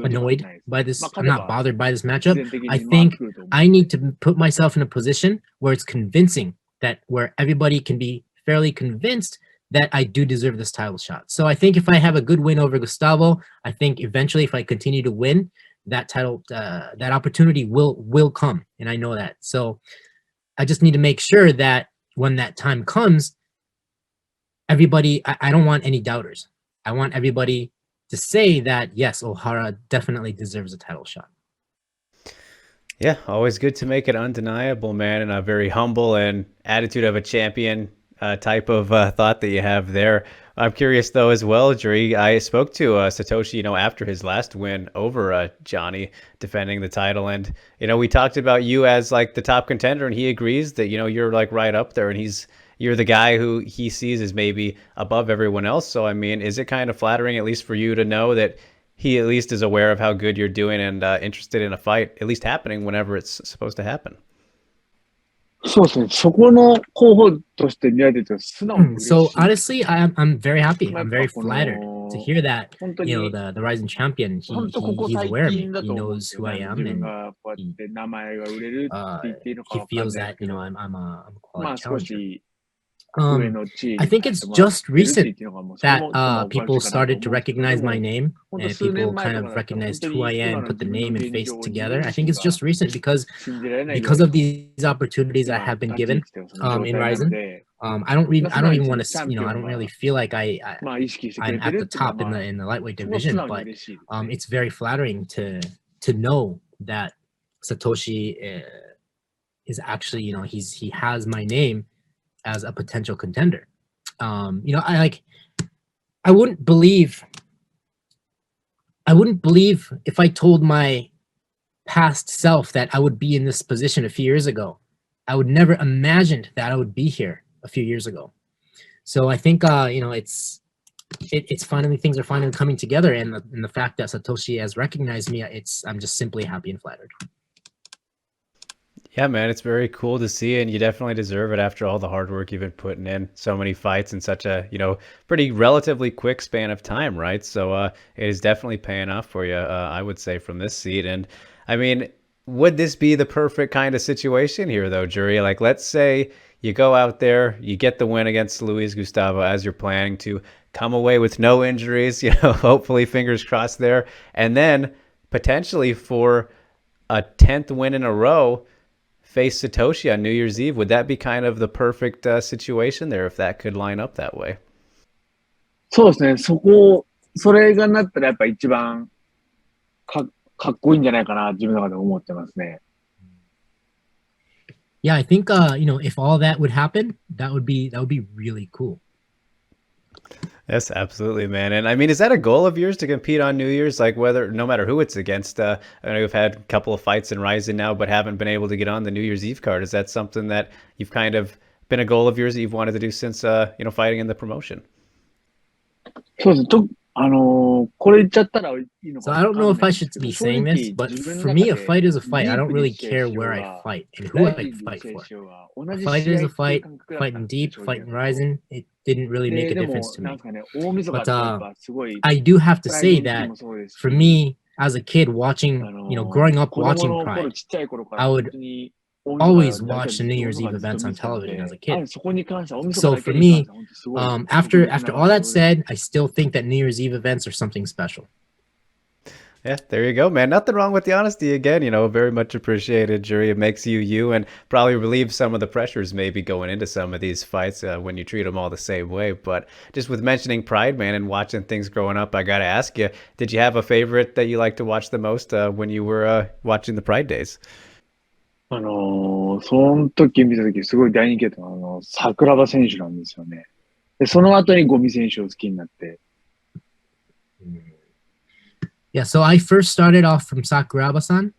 annoyed by this. I'm not bothered by this matchup. I think I need to put myself in a position where it's convincing, that where everybody can be fairly convinced that I do deserve this title shot. So I think if I have a good win over Gustavo, I think eventually if I continue to win, that title, that opportunity will come, and I know that. So I just need to make sure that when that time comes, everybody, I don't want any doubters. I want everybody to say that, yes, Ohara definitely deserves a title shot. Yeah, always good to make it undeniable, man, and a very humble and attitude of a champion type of thought that you have there. I'm curious, though, as well, Juri. I spoke to Satoshi, you know, after his last win over Johnny, defending the title, and you know, we talked about you as like the top contender, and he agrees that, you know, you're like right up there, and you're the guy who he sees as maybe above everyone else. So, I mean, is it kind of flattering, at least for you, to know that he at least is aware of how good you're doing and interested in a fight, at least happening whenever it's supposed to happen? So honestly, I'm very happy. I'm very flattered to hear that, you know, the Rising champion, he's aware of me. He knows who I am, and he feels that, you know, I'm a quality challenger. I think it's just recent that people started to recognize my name, and people kind of recognized who I am, put the name and face together. I think it's just recent because of these opportunities I have been given in Ryzen. I don't even want to, you know, I don't really feel like I'm at the top in the lightweight division, but it's very flattering to know that Satoshi is actually, you know, he has my name as a potential contender. You know, I wouldn't believe if I told my past self that I would be in this position a few years ago. I would never imagined that I would be here a few years ago. So I think you know, it's finally, things are finally coming together, and the fact that Satoshi has recognized me, I'm just simply happy and flattered. Yeah, man, it's very cool to see, and you definitely deserve it after all the hard work you've been putting in. So many fights in such a, you know, pretty relatively quick span of time, right? So it is definitely paying off for you, I would say, from this seat. And I mean, would this be the perfect kind of situation here, though, Juri? Like, let's say you go out there, you get the win against Luis Gustavo as you're planning to, come away with no injuries, you know, hopefully, fingers crossed there, and then potentially for a 10th win in a row, face Satoshi on New Year's Eve. Would that be kind of the perfect situation there, if that could line up that way? そうですね。それがなったらやっぱ一番かっこいいんじゃないかな、自分の中で思ってますね。Yeah, I think you know, if all that would happen, that would be really cool. Yes, absolutely, man. And I mean, is that a goal of yours to compete on New Year's? Like no matter who it's against, I know you've had a couple of fights in Ryzen now, but haven't been able to get on the New Year's Eve card. Is that something that you've kind of been a goal of yours that you've wanted to do since, fighting in the promotion? そうですね。これ言っちゃったらいいの So か I わ don't か know ん if な I いんで should すけど、 be 正 saying 直 this, but 自分の for me, 中 a で fight is a デ fight. ィ I ー don't プ really に試合 care しよ where う I が、 fight and ラ who イ I トに fight 試合 for. しようが、 A 同じ fight 試 is 合 a っていう fight. 感覚だった Fighting んで、deep, 正直な fighting ところ。 Ryzen, it didn't really で、 make a で difference も、 to なん me. すかね、大晦日 But ってやっぱすごい、 I do have to プライ say ドの日 that もそうですし、 for me, as a kid watching, 子 growing up 供 watching の頃 Pride, ちっちゃい頃から I 本 would 当に大晦日 always 大体 watch the New 大 Year's 晦 Eve 日ずっと events 見 on てたの television as で、a kid. そこに関しては大晦日 So だけ for に関 me, しては本当すごい、 after 特別な all 場 that 所で said, I still think that New Year's Eve events are something special. Yeah, there you go, man. Nothing wrong with the honesty again, very much appreciated, Juri. It makes you you and probably relieves some of the pressures maybe going into some of these fights when you treat them all the same way. But just with mentioning Pride, man, and watching things growing up, I got to ask you, did you have a favorite that you like to watch the most when you were watching the Pride days? その時見た時すごい大人気だったのは、桜庭選手なんですよね。で、その後にゴミ選手を好きになって。Yeah, so I first started off from Sakuraba-san,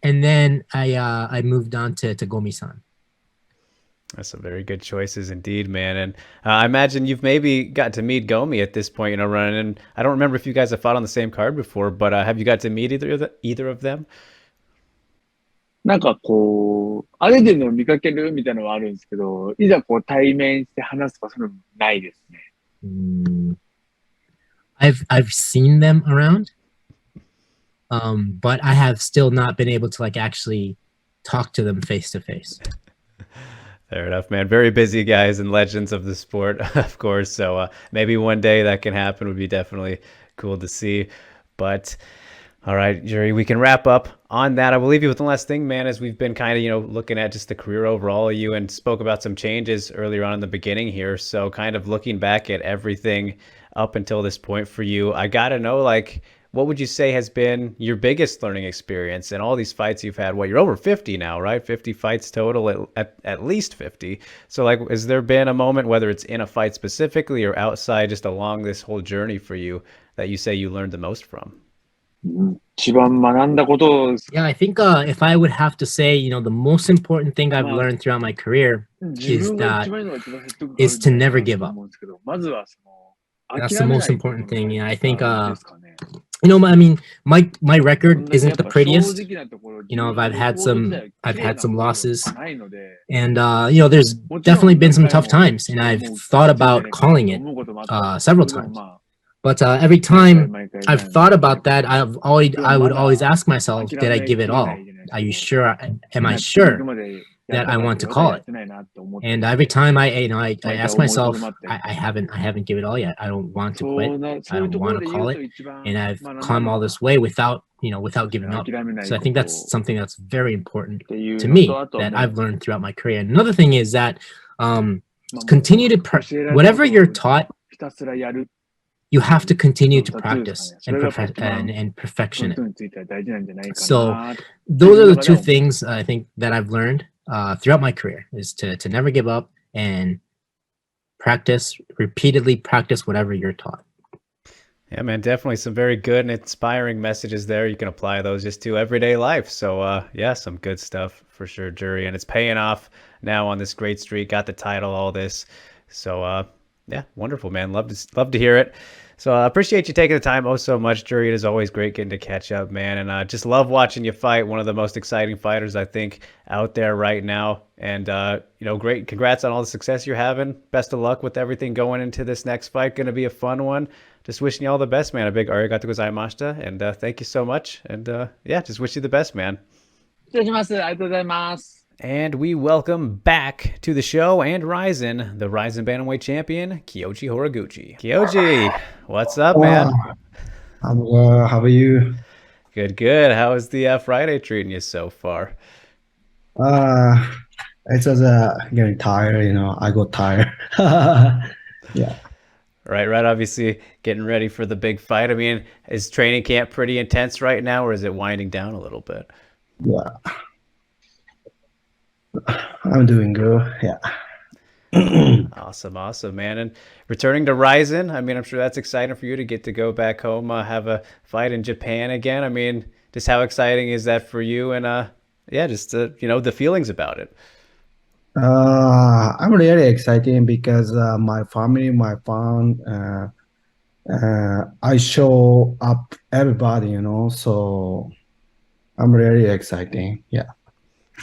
and then I moved on to Gomi-san. That's some very good choices indeed, man. And I imagine you've maybe got to meet Gomi at this point, running. And I don't remember if you guys have fought on the same card before, but have you got to meet either of them? なんかこう、歩いてるのを見かけるみたいなのはあるんですけど、いざこう対面して話すとかそういうのないですね。I've seen them around, but I have still not been able to actually talk to them face to face. Fair enough, man. Very busy guys and legends of the sport, of course. So maybe one day that can happen. Would be definitely cool to see. But all right, Juri, we can wrap up on that. I will leave you with one last thing, man, as we've been kind of, looking at just the career overall of you and spoke about some changes earlier on in the beginning here. So kind of looking back at everything up until this point for you, I got to know, what would you say has been your biggest learning experience in all these fights you've had? Well, you're over 50 now, right? 50 fights total, at least 50. So has there been a moment, whether it's in a fight specifically or outside, just along this whole journey for you, that you say you learned the most from? 一番学んだことです。 Yeah, I think if I would have to say, the most important thing I've learned throughout my career is to never give up. That's the most important thing. Yeah, I think I mean, my record isn't the prettiest. I've had some losses, and there's definitely been some tough times, and I've thought about calling it several times. But every time I've thought about that, I would always ask myself, did I give it all? Are you sure? Am I sure that I want to call it? And every time I ask myself, I haven't given it all yet. I don't want to quit. I don't want to call it. And I've come all this way without giving up. So I think that's something that's very important to me that I've learned throughout my career. And another thing is that continue to whatever you're taught, you have to continue to practice and perfection it. So those are the two things I think that I've learned throughout my career, is to never give up and repeatedly practice whatever you're taught. Yeah, man, definitely some very good and inspiring messages there. You can apply those just to everyday life. So yeah, some good stuff for sure, Juri. And it's paying off now on this great streak, got the title, all this. So yeah, wonderful, man. Love to hear it. So I appreciate you taking the time so much, Juri. It is always great getting to catch up, man. And just love watching you fight. One of the most exciting fighters, I think, out there right now. And, great. Congrats on all the success you're having. Best of luck with everything going into this next fight. Going to be a fun one. Just wishing you all the best, man. A big arigato gozaimashita. And thank you so much. And yeah, just wish you the best, man. 失礼します。ありがとうございます。 And we welcome back to the show and Ryzen, the Ryzen Bantamweight champion, Kyoji Horiguchi. Kyoji, what's up, man? I'm well. How are you? Good, good. How is the Friday treating you so far? It's just getting tired, I got tired. Yeah. Right. Obviously, getting ready for the big fight. I mean, is training camp pretty intense right now, or is it winding down a little bit? Yeah. I'm doing good. Yeah. Awesome, man. And returning to Ryzen, I mean, I'm sure that's exciting for you to get to go back home, have a fight in Japan again. I mean, just how exciting is that for you? And yeah, just the feelings about it. I'm really excited because my family, my fun, I show up everybody, so I'm really excited. Yeah.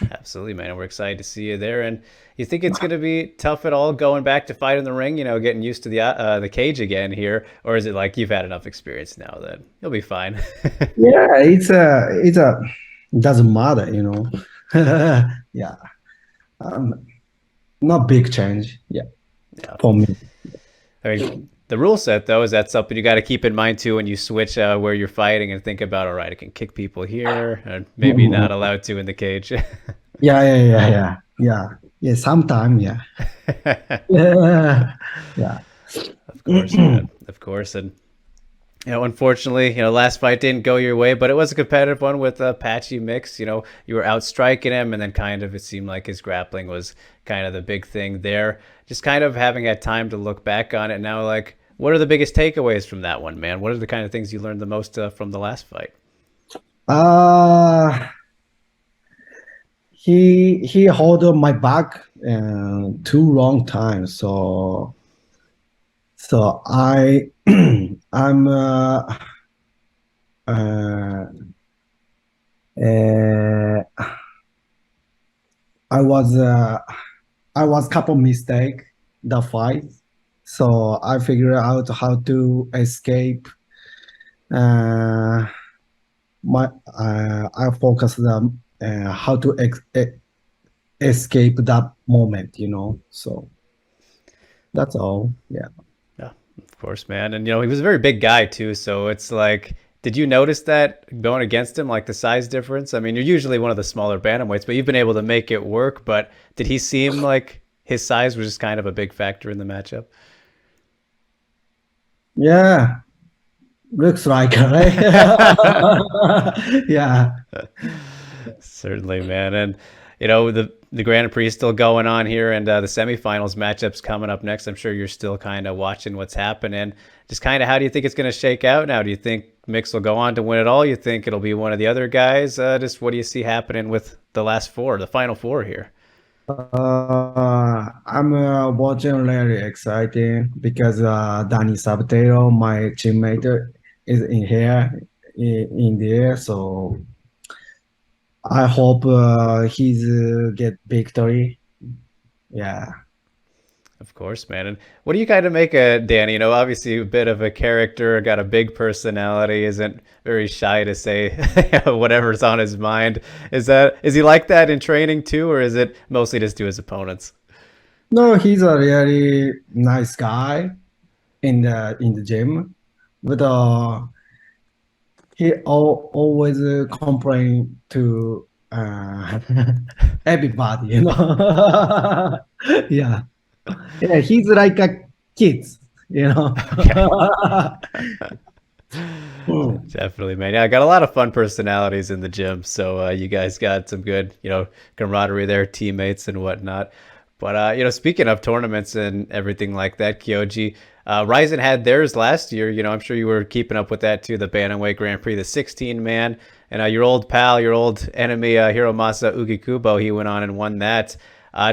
Absolutely, man. We're excited to see you there. And you think it's going to be tough at all going back to fight in the ring, getting used to the cage again here? Or is it like you've had enough experience now that you'll be fine? Yeah, it doesn't matter, Yeah. Not big change. Yeah. For me. I mean, the rule set, though, is that something you got to keep in mind, too, when you switch where you're fighting and think about, all right, I can kick people here and maybe not allowed to in the cage. Yeah. Sometime, yeah. Yeah. Of course, man. Of course. And, unfortunately, last fight didn't go your way, but it was a competitive one with Patchy Mix. You were outstriking him, and then kind of it seemed like his grappling was kind of the big thing there. Just kind of having had time to look back on it now, like, what are the biggest takeaways from that one, man? What are the kind of things you learned the most from the last fight? He held my back too long time, so I'm I was couple mistake the fight, so I figured out how to escape. I focus the how to escape that moment, So that's all. Yeah. Yeah, of course, man. And he was a very big guy too, so it's like, did you notice that going against him, like the size difference? I mean, you're usually one of the smaller bantamweights, but you've been able to make it work. But did he seem like his size was just kind of a big factor in the matchup? Yeah, looks like, right? Yeah. Certainly, man. And the Grand Prix is still going on here, and the semifinals matchups coming up next. I'm sure you're still kind of watching what's happening. Just kind of, how do you think it's going to shake out now? Do you think Mix will go on to win it all? You think it'll be one of the other guys? Just what do you see happening with the final four here? I'm watching really exciting because Danny Sabotero, my teammate, is in here, in there. So I hope he's get victory. Yeah. Of course, man. And what do you kind of make of Danny? Obviously a bit of a character, got a big personality, isn't very shy to say whatever's on his mind. Is he like that in training too, or is it mostly just to his opponents? No, he's a really nice guy in the gym, but he always complain to everybody, Yeah. Yeah, he's like a kid, Definitely, man. Yeah, I got a lot of fun personalities in the gym, so you guys got some good, camaraderie there, teammates and whatnot. But speaking of tournaments and everything like that, Kyoji, Ryzen had theirs last year. I'm sure you were keeping up with that too. The Bantamweight Grand Prix, the 16-man, and your old pal, your old enemy, Hiromasa Ougikubo, he went on and won that.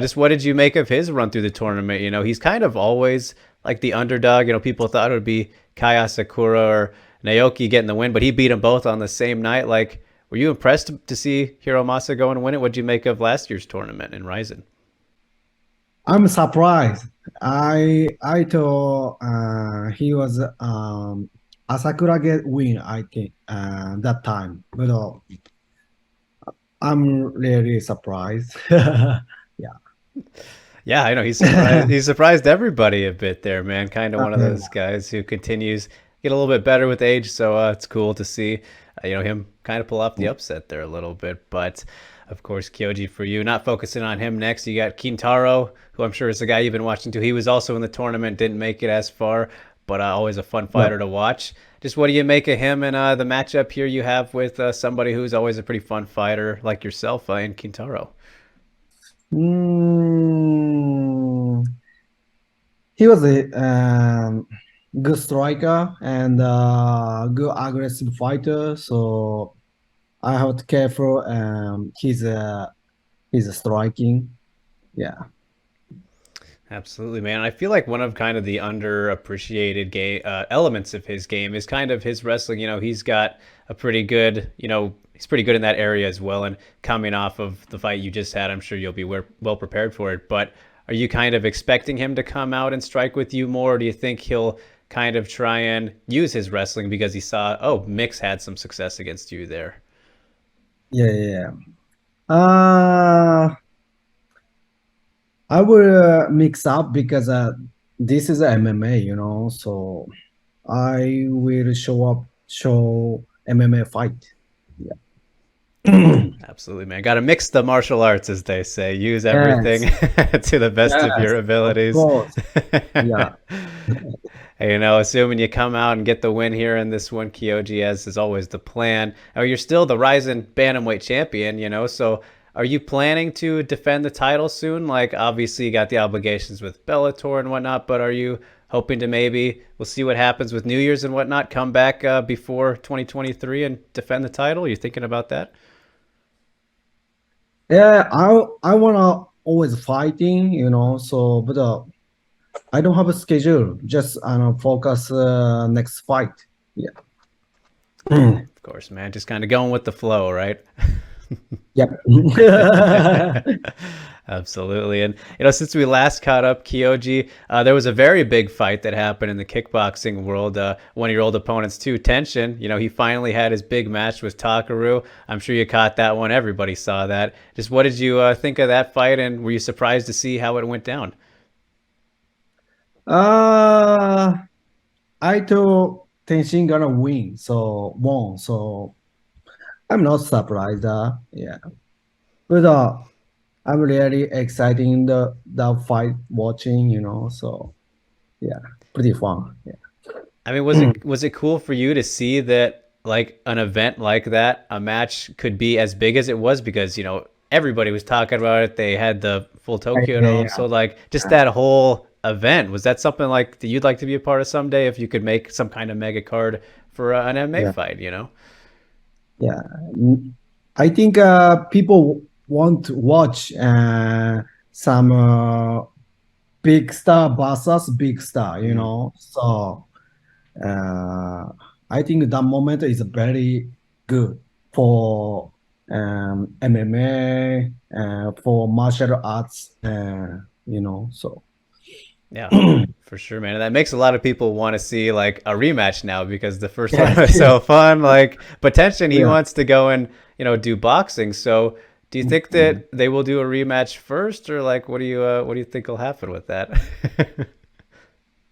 Just what did you make of his run through the tournament? He's kind of always like the underdog. People thought it would be Kaya Sakura or Naoki getting the win, but he beat them both on the same night. Like, were you impressed to see Hiromasa go and win it? What'd you make of last year's tournament in Ryzen? I'm surprised. I thought he was Asakura get win, I think, that time, but I'm really surprised. Yeah, I know he surprised everybody a bit there, man. Kind of one of those guys who continues get a little bit better with age, so it's cool to see him kind of pull off the upset there a little bit. But of course, Kyoji, for you, not focusing on him next, you got Kintaro, who I'm sure is the guy you've been watching too. He was also in the tournament, didn't make it as far, but always a fun fighter to watch. Just what do you make of him and the matchup here you have with somebody who's always a pretty fun fighter like yourself in Kintaro? he was a good striker and good aggressive fighter. So I have to careful. His striking. Yeah. Absolutely, man. I feel like one of kind of the underappreciated game elements of his game is kind of his wrestling. He's got a pretty good, he's pretty good in that area as well. And coming off of the fight you just had, I'm sure you'll be well prepared for it. But are you kind of expecting him to come out and strike with you more? Or do you think he'll kind of try and use his wrestling because he saw, oh, Mix had some success against you there? Yeah. I will mix up because this is MMA, so I will show MMA fight. Yeah. Absolutely, man. Got to mix the martial arts, as they say. Use everything to the best of your abilities. Of course. Yeah. Assuming you come out and get the win here in this one, Kyoji, as is always the plan. Oh, you're still the Ryzen Bantamweight champion, so are you planning to defend the title soon? Like, obviously, you got the obligations with Bellator and whatnot, but are you hoping to maybe, we'll see what happens with New Year's and whatnot, come back before 2023 and defend the title? Are you thinking about that? Yeah, I wanna always fighting, so but I don't have a schedule. Just focus next fight. Yeah. Of course, man. Just kind of going with the flow, right? Yep. Absolutely. And, since we last caught up, Kyoji, there was a very big fight that happened in the kickboxing world. One of your old opponents, too, Tenshin, he finally had his big match with Takaru. I'm sure you caught that one. Everybody saw that. Just what did you think of that fight, and were you surprised to see how it went down? I thought Tenshin gonna win, so I'm not surprised. Yeah, but I'm really excited in the fight watching. So yeah, pretty fun. Yeah. I mean, was it cool for you to see that, like, an event like that, a match could be as big as it was? Because everybody was talking about it. They had the full Tokyo Dome, so like just that whole event, was that something like that you'd like to be a part of someday if you could make some kind of mega card for an MMA fight? Yeah, I think people want to watch some big star versus big star, So I think that moment is very good for MMA, for martial arts, So. Yeah, for sure, man. And that makes a lot of people want to see like a rematch now, because the first one was so fun. Like, but Tenshin, he wants to go and do boxing. So, do you think that they will do a rematch first, or like what do you think will happen with that?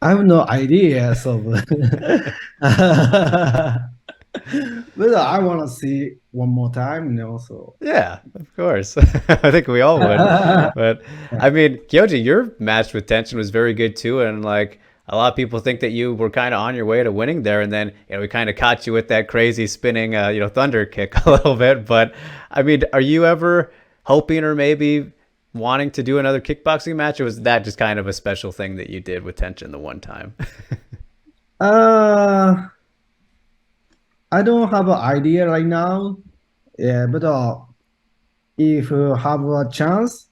I have no idea. So, but I want to see one more time, So yeah, of course. I think we all would. But I mean, Kyoji, your match with Tenshin was very good too, and like a lot of people think that you were kind of on your way to winning there, and then we kind of caught you with that crazy spinning thunder kick a little bit. But I mean, are you ever hoping or maybe wanting to do another kickboxing match, or was that just kind of a special thing that you did with Tenshin the one time? I don't have an idea right now. Yeah, but if you have a chance,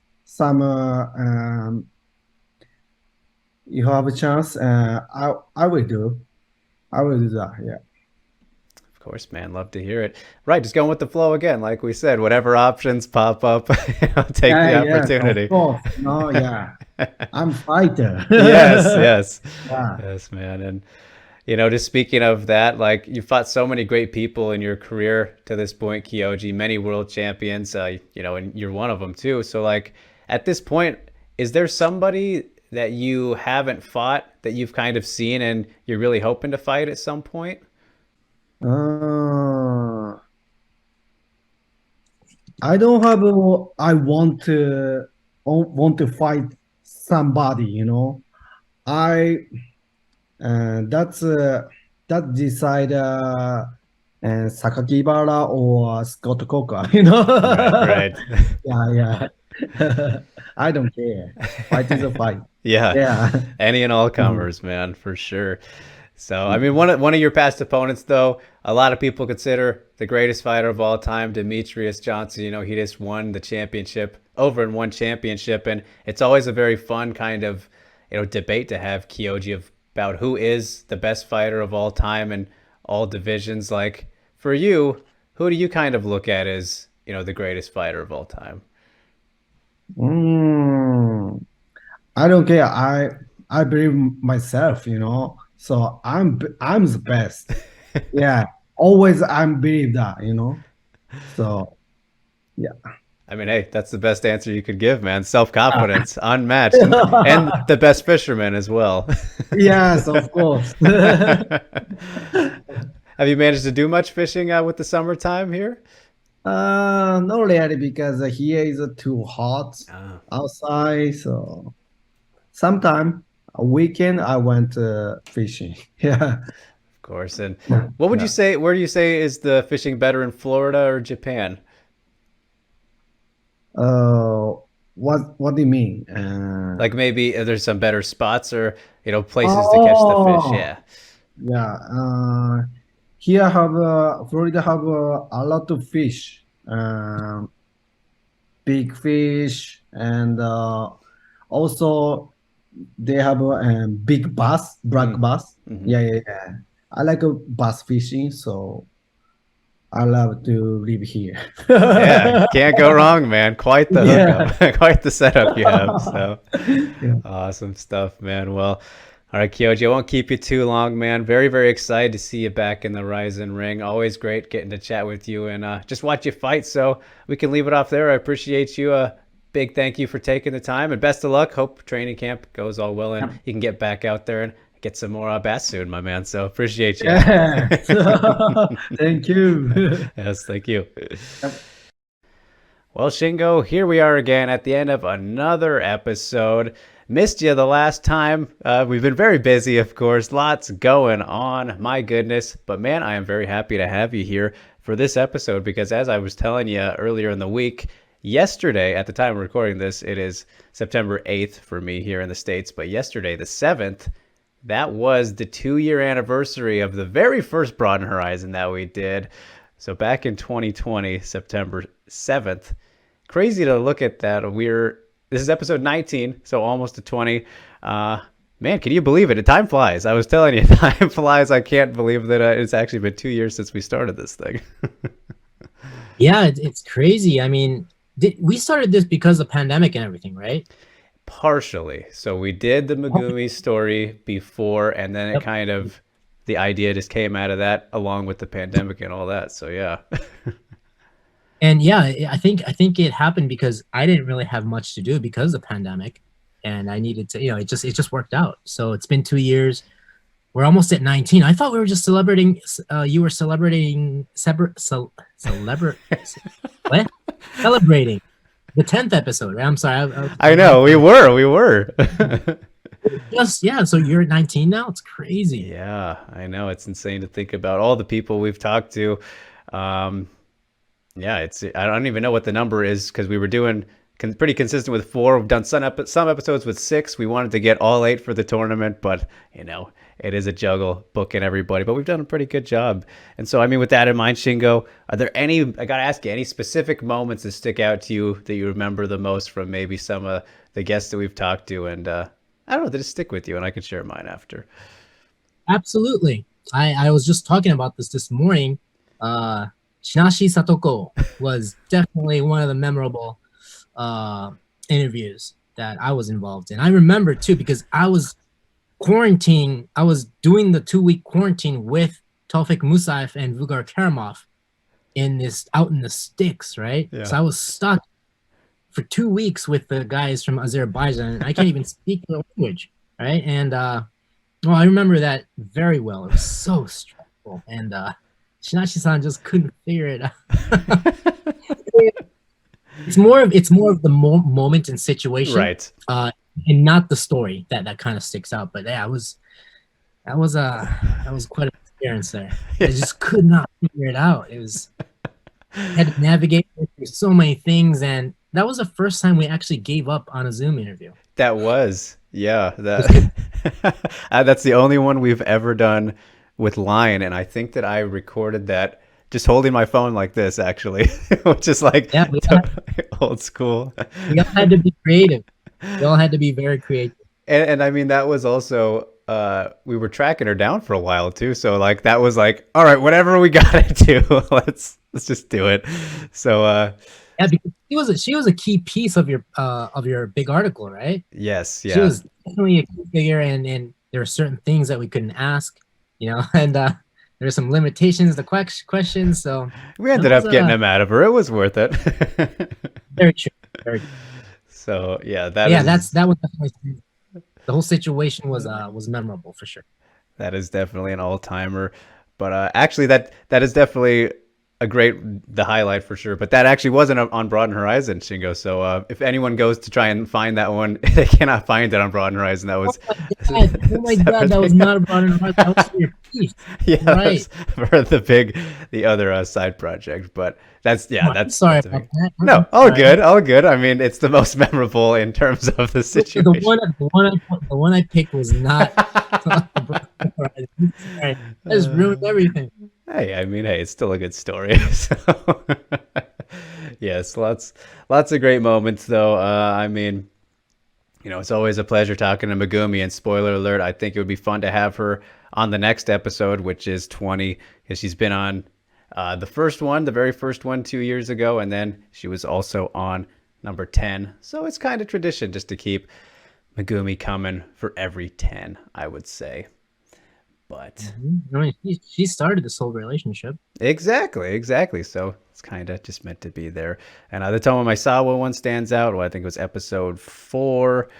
you have a chance, I will do. I will do that. Yeah. Of course, man. Love to hear it. Right, just going with the flow again, like we said. Whatever options pop up, I'll take the opportunity. Of course. No, yeah. I'm fighter. Yes. Yeah. Yes, man. And just speaking of that, like, you fought so many great people in your career to this point, Kyoji, many world champions, and you're one of them too. So like, at this point, is there somebody that you haven't fought that you've kind of seen and you're really hoping to fight at some point? I don't have I want to fight somebody, that decide Sakakibara or Scott Coker, Right. Yeah. I don't care. Fight is a fight. Yeah. Yeah. Any and all comers, man, for sure. So, I mean, one of your past opponents, though, a lot of people consider the greatest fighter of all time, Demetrius Johnson. You know, he just won the championship, over in one championship, and it's always a very fun kind of, debate to have, Kyoji, about who is the best fighter of all time in all divisions. Like, for you, who do you kind of look at as, the greatest fighter of all time? I don't care. I believe myself, So I'm the best. Yeah. Always I believe that, So yeah. I mean, hey, that's the best answer you could give, man. Self-confidence, unmatched, and the best fisherman as well. Yes, of course. Have you managed to do much fishing with the summertime here? Not really, because here is too hot outside. So sometime a weekend I went fishing. Yeah. Of course. And what would you say? Where do you say is the fishing better, in Florida or Japan? What do you mean? Like maybe there's some better spots or places to catch the fish. Yeah. Yeah. Here Florida have a lot of fish, big fish, and also they have a big bass, black bass. Yeah. I like bass fishing, so I love to live here. Yeah, can't go wrong, man. Quite the hookup, quite the setup you have. So awesome stuff, man. Well, all right, Kyoji, I won't keep you too long, man. Very, very excited to see you back in the Horizon ring. Always great getting to chat with you and just watch you fight. So we can leave it off there. I appreciate you. Big thank you for taking the time and best of luck. Hope training camp goes all well and you can get back out there and get some more bass soon, my man. So appreciate you. Thank you. Yes, thank you. Well, Shingo, here we are again at the end of another episode. Missed you the last time. We've been very busy, of course. Lots going on. My goodness. But man, I am very happy to have you here for this episode because as I was telling you earlier in the week, yesterday, at the time of recording this, it is September 8th for me here in the States. But yesterday, the 7th, that was the 2-year anniversary of the very first Broadened Horizon that we did. So back in 2020, September 7th. Crazy to look at that. This is episode 19, so almost to 20. Man, can you believe it? Time flies. I was telling you, time flies. I can't believe that it's actually been 2 years since we started this thing. Yeah, it's crazy. I mean, we started this because of pandemic and everything, right? Partially. So we did the Megumi story before, and then it kind of, the idea just came out of that along with the pandemic and all that. So yeah. And yeah, I think it happened because I didn't really have much to do because of the pandemic, and I needed to, it just worked out. So it's been 2 years. We're almost at 19. I thought we were just celebrating. You were celebrating celebrating the 10th episode, right? I'm sorry. I know we were. So you're 19 now. It's crazy. Yeah, I know. It's insane to think about all the people we've talked to. Yeah, I don't even know what the number is because we were doing pretty consistent with 4. We've done some episodes with 6. We wanted to get all 8 for the tournament, but it is a juggle booking everybody. But we've done a pretty good job. And so, I mean, with that in mind, Shingo, are there I gotta ask you, any specific moments that stick out to you that you remember the most from maybe some of the guests that we've talked to? And I don't know, that just stick with you, and I can share mine after. Absolutely. I was just talking about this morning. Shinashi Satoko was definitely one of the memorable interviews that I was involved in. I remember too because I was quarantining. I was doing the 2-week quarantine with Tawfik Musaif and Vugar Karamov out in the sticks, right? Yeah. So I was stuck for 2 weeks with the guys from Azerbaijan. I can't even speak the language, right? And I remember that very well. It was so stressful, and Shinashi-san just couldn't figure it out. It's more of the moment and situation, right? And not the story that kind of sticks out. But yeah, that was quite an experience there. I just could not figure it out. It was had to navigate through so many things, and that was the first time we actually gave up on a Zoom interview. That was. Yeah, that that's the only one we've ever done with line, and I think that I recorded that just holding my phone like this, actually, which is like Yeah, old school. We all had to be creative. We all had to be very creative. And I mean, that was also we were tracking her down for a while too. So like that was like, all right, whatever we gotta do, let's just do it. So yeah, because she was a key piece of your big article, right? Yes, yeah. She was definitely a key figure, and there were certain things that we couldn't ask, you know, and there were some limitations to questions. So we ended up getting them out of her. It was worth it. Very true. Very true. So yeah, that was definitely, the whole situation was memorable for sure. That is definitely an all-timer. But actually, that is definitely the highlight for sure. But that actually wasn't on Broadened Horizon, Shingo. So if anyone goes to try and find that one, they cannot find it on Broadened Horizon. That was oh my god, that was not a Broadened Horizon. That was for your piece. Yeah, right. For the other side project. But that's sorry about that. No, all good. I mean, it's the most memorable in terms of the situation. The one I picked was not. That just ruined everything. Hey, I mean, it's still a good story. So yes, lots of great moments though. I mean, you know, it's always a pleasure talking to Megumi, and spoiler alert, I think it would be fun to have her on the next episode, which is 20, because she's been on the very first one 2 years ago, and then she was also on number 10. So it's kind of tradition just to keep Megumi coming for every 10, I would say. But I mean, she started this whole relationship. Exactly. So it's kind of just meant to be there. And the Tomo Maisawa one stands out. Well, I think it was episode 4.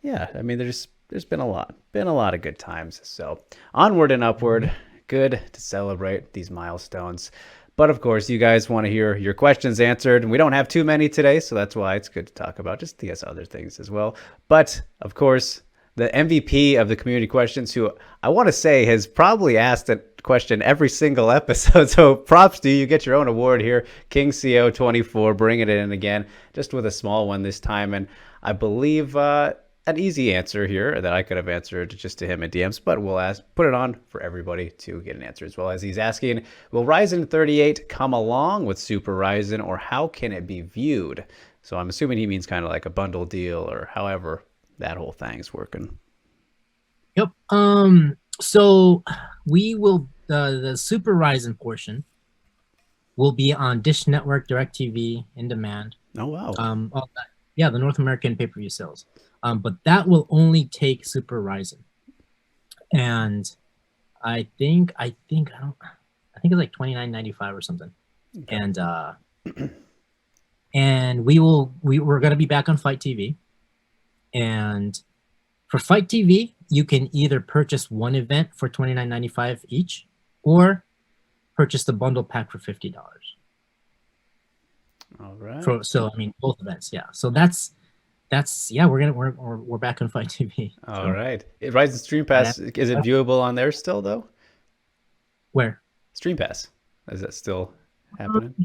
Yeah, I mean, there's been a lot of good times. So onward and upward. Good to celebrate these milestones. But of course, you guys want to hear your questions answered, and we don't have too many today, so that's why it's good to talk about just these other things as well. But of course, the MVP of the community questions, who I want to say has probably asked that question every single episode. So props to you. You get your own award here. King CO24, bringing it in again, just with a small one this time. And I believe an easy answer here that I could have answered just to him in DMs, but we'll put it on for everybody to get an answer as well. As he's asking, will Ryzen 38 come along with Super Ryzen, or how can it be viewed? So I'm assuming he means kind of like a bundle deal, or however that whole thing's working. Yep. So we will the Super Ryzen portion will be on Dish Network, DirecTV, In Demand. Oh wow. The North American pay-per-view sales. But that will only take Super Ryzen. And I think it's like $29.95 or something. Okay. And we're gonna be back on Fight TV. And for Fight TV, you can either purchase one event for $29.95 each, or purchase the bundle pack for $50. All right. So I mean, both events, yeah. So that's we're back on Fight TV. All right. Ryzen Stream Pass, is it viewable on there still though? Where? Stream Pass, is that still happening?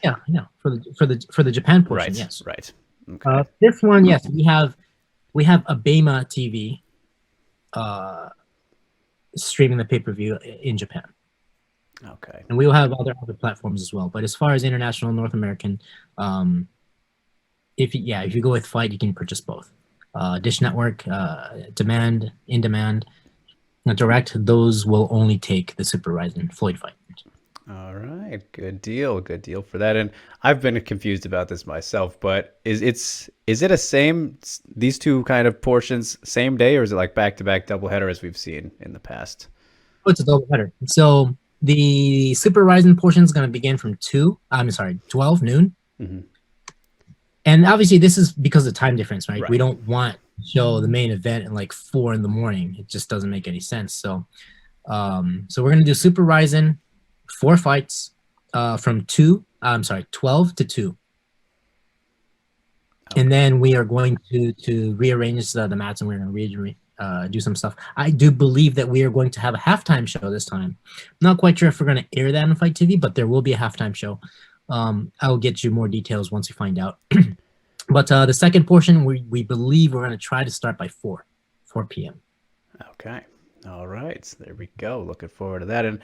Yeah. For the Japan portion, right, yes. Right. Okay. This one, yes, we have Abema TV streaming the pay-per-view in Japan. Okay. And we will have other platforms as well. But as far as international, North American, if you go with Fight, you can purchase both. Dish Network, Demand, In Demand, Direct, those will only take the Super Ryzen Floyd Fight. All right, good deal for that. And I've been confused about this myself, but is it these two kind of portions same day, or is it like back-to-back doubleheader as we've seen in the past? Oh, it's a doubleheader. So the Super Ryzen portion is going to begin from 12 noon. Mm-hmm. And obviously this is because of time difference, right? We don't want to show the main event at like 4 a.m. It just doesn't make any sense. So we're going to do Super Ryzen 4 fights from 12 to 2. Okay. And then we are going to rearrange the mats, and we're going to do some stuff. I do believe that we are going to have a halftime show this time. I'm not quite sure if we're going to air that on Fight TV, but there will be a halftime show. I'll get you more details once we find out. But the second portion, we believe we're going to try to start by 4 p.m. Okay. All right. So there we go. Looking forward to that. And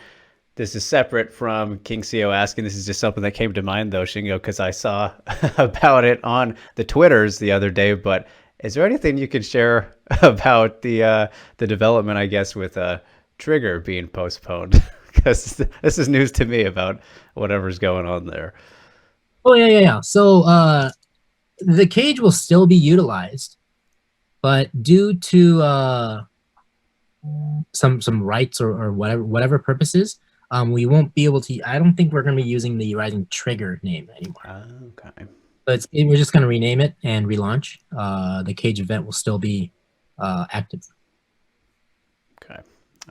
this is separate from King CEO asking. This is just something that came to mind, though, Shingo, because I saw about it on the Twitters the other day. But is there anything you could share about the development, I guess, with Trigger being postponed? Because this is news to me about whatever's going on there. Oh, yeah. So the cage will still be utilized, but due to some rights or whatever purposes, we won't be able to. I don't think we're going to be using the Rising Trigger name anymore. Okay. But we're just going to rename it and relaunch. The cage event will still be active. Okay.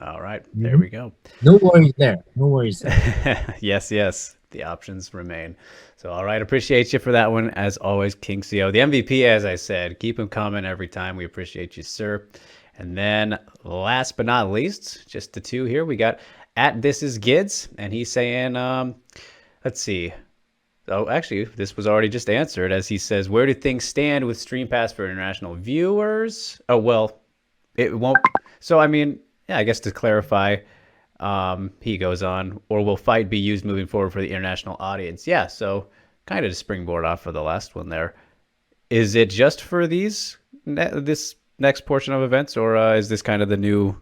All right. There we go. No worries there. No worries there. Yes. The options remain. So, all right. Appreciate you for that one. As always, King CO. The MVP, as I said, keep him coming every time. We appreciate you, sir. And then last but not least, just the two here. We got @ThisIsGids, and he's saying, let's see. Oh, actually, this was already just answered, as he says, where do things stand with Stream Pass for international viewers? Oh, well, it won't. So, I mean, yeah, I guess to clarify, he goes on, or will Fight be used moving forward for the international audience? Yeah, so kind of to springboard off of the last one there. Is it just for this next portion of events, or is this kind of the new,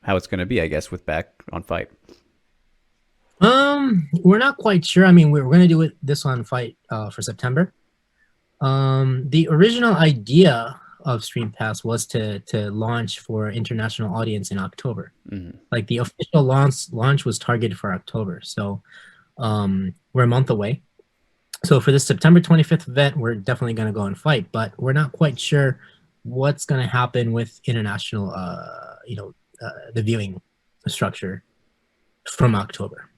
how it's going to be, I guess, with back on Fight? We're not quite sure. I mean, we're going to do this on Fight for September. The original idea of Stream Pass was to launch for international audience in October. Mm-hmm. Like the official launch was targeted for October. So we're a month away. So for this September 25th event, we're definitely going to go on Fight, but we're not quite sure what's going to happen with international, the viewing structure from October.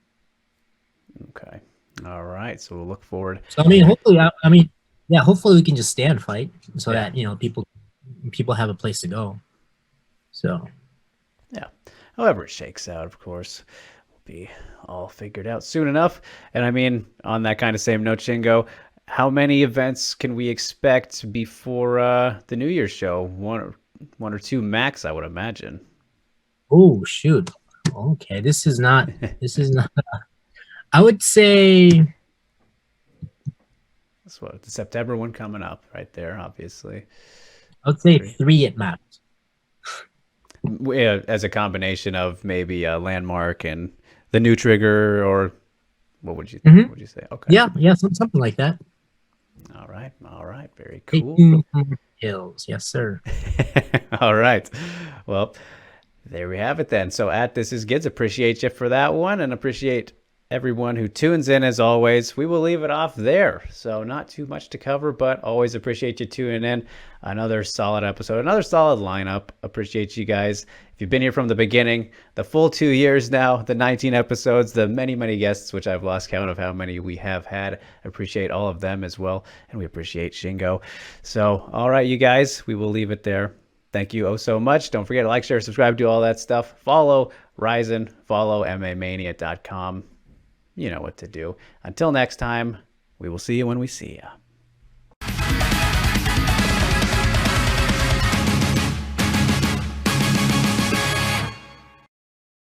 Okay. All right. So we'll look forward. So hopefully we can just stay on Fight so that, people have a place to go. So. Yeah. However it shakes out, of course, will be all figured out soon enough. And I mean, on that kind of same note, Shingo, how many events can we expect before the New Year's show? One or two max, I would imagine. Oh, shoot. Okay. This is not, I would say. That's what the September one coming up right there, obviously. I would say 3 at max. Yeah, as a combination of maybe a Landmark and the new Trigger, or what would you think? What would you say? Okay. Yeah, something like that. All right. Very cool. Hills, yes, sir. All right. Well, there we have it then. So @ThisIsGids, appreciate you for that one, and appreciate everyone who tunes in as always. We will leave it off there. So not too much to cover, but always appreciate you tuning in. Another solid episode, another solid lineup. Appreciate you guys. If you've been here from the beginning, the full 2 years now, the 19 episodes, the many, many guests, which I've lost count of how many we have had. Appreciate all of them as well. And we appreciate Shingo. So, all right, you guys, we will leave it there. Thank you oh so much. Don't forget to like, share, subscribe, do all that stuff. Follow Ryzen, follow mmania.com. You know what to do. Until next time, we will see you when we see you.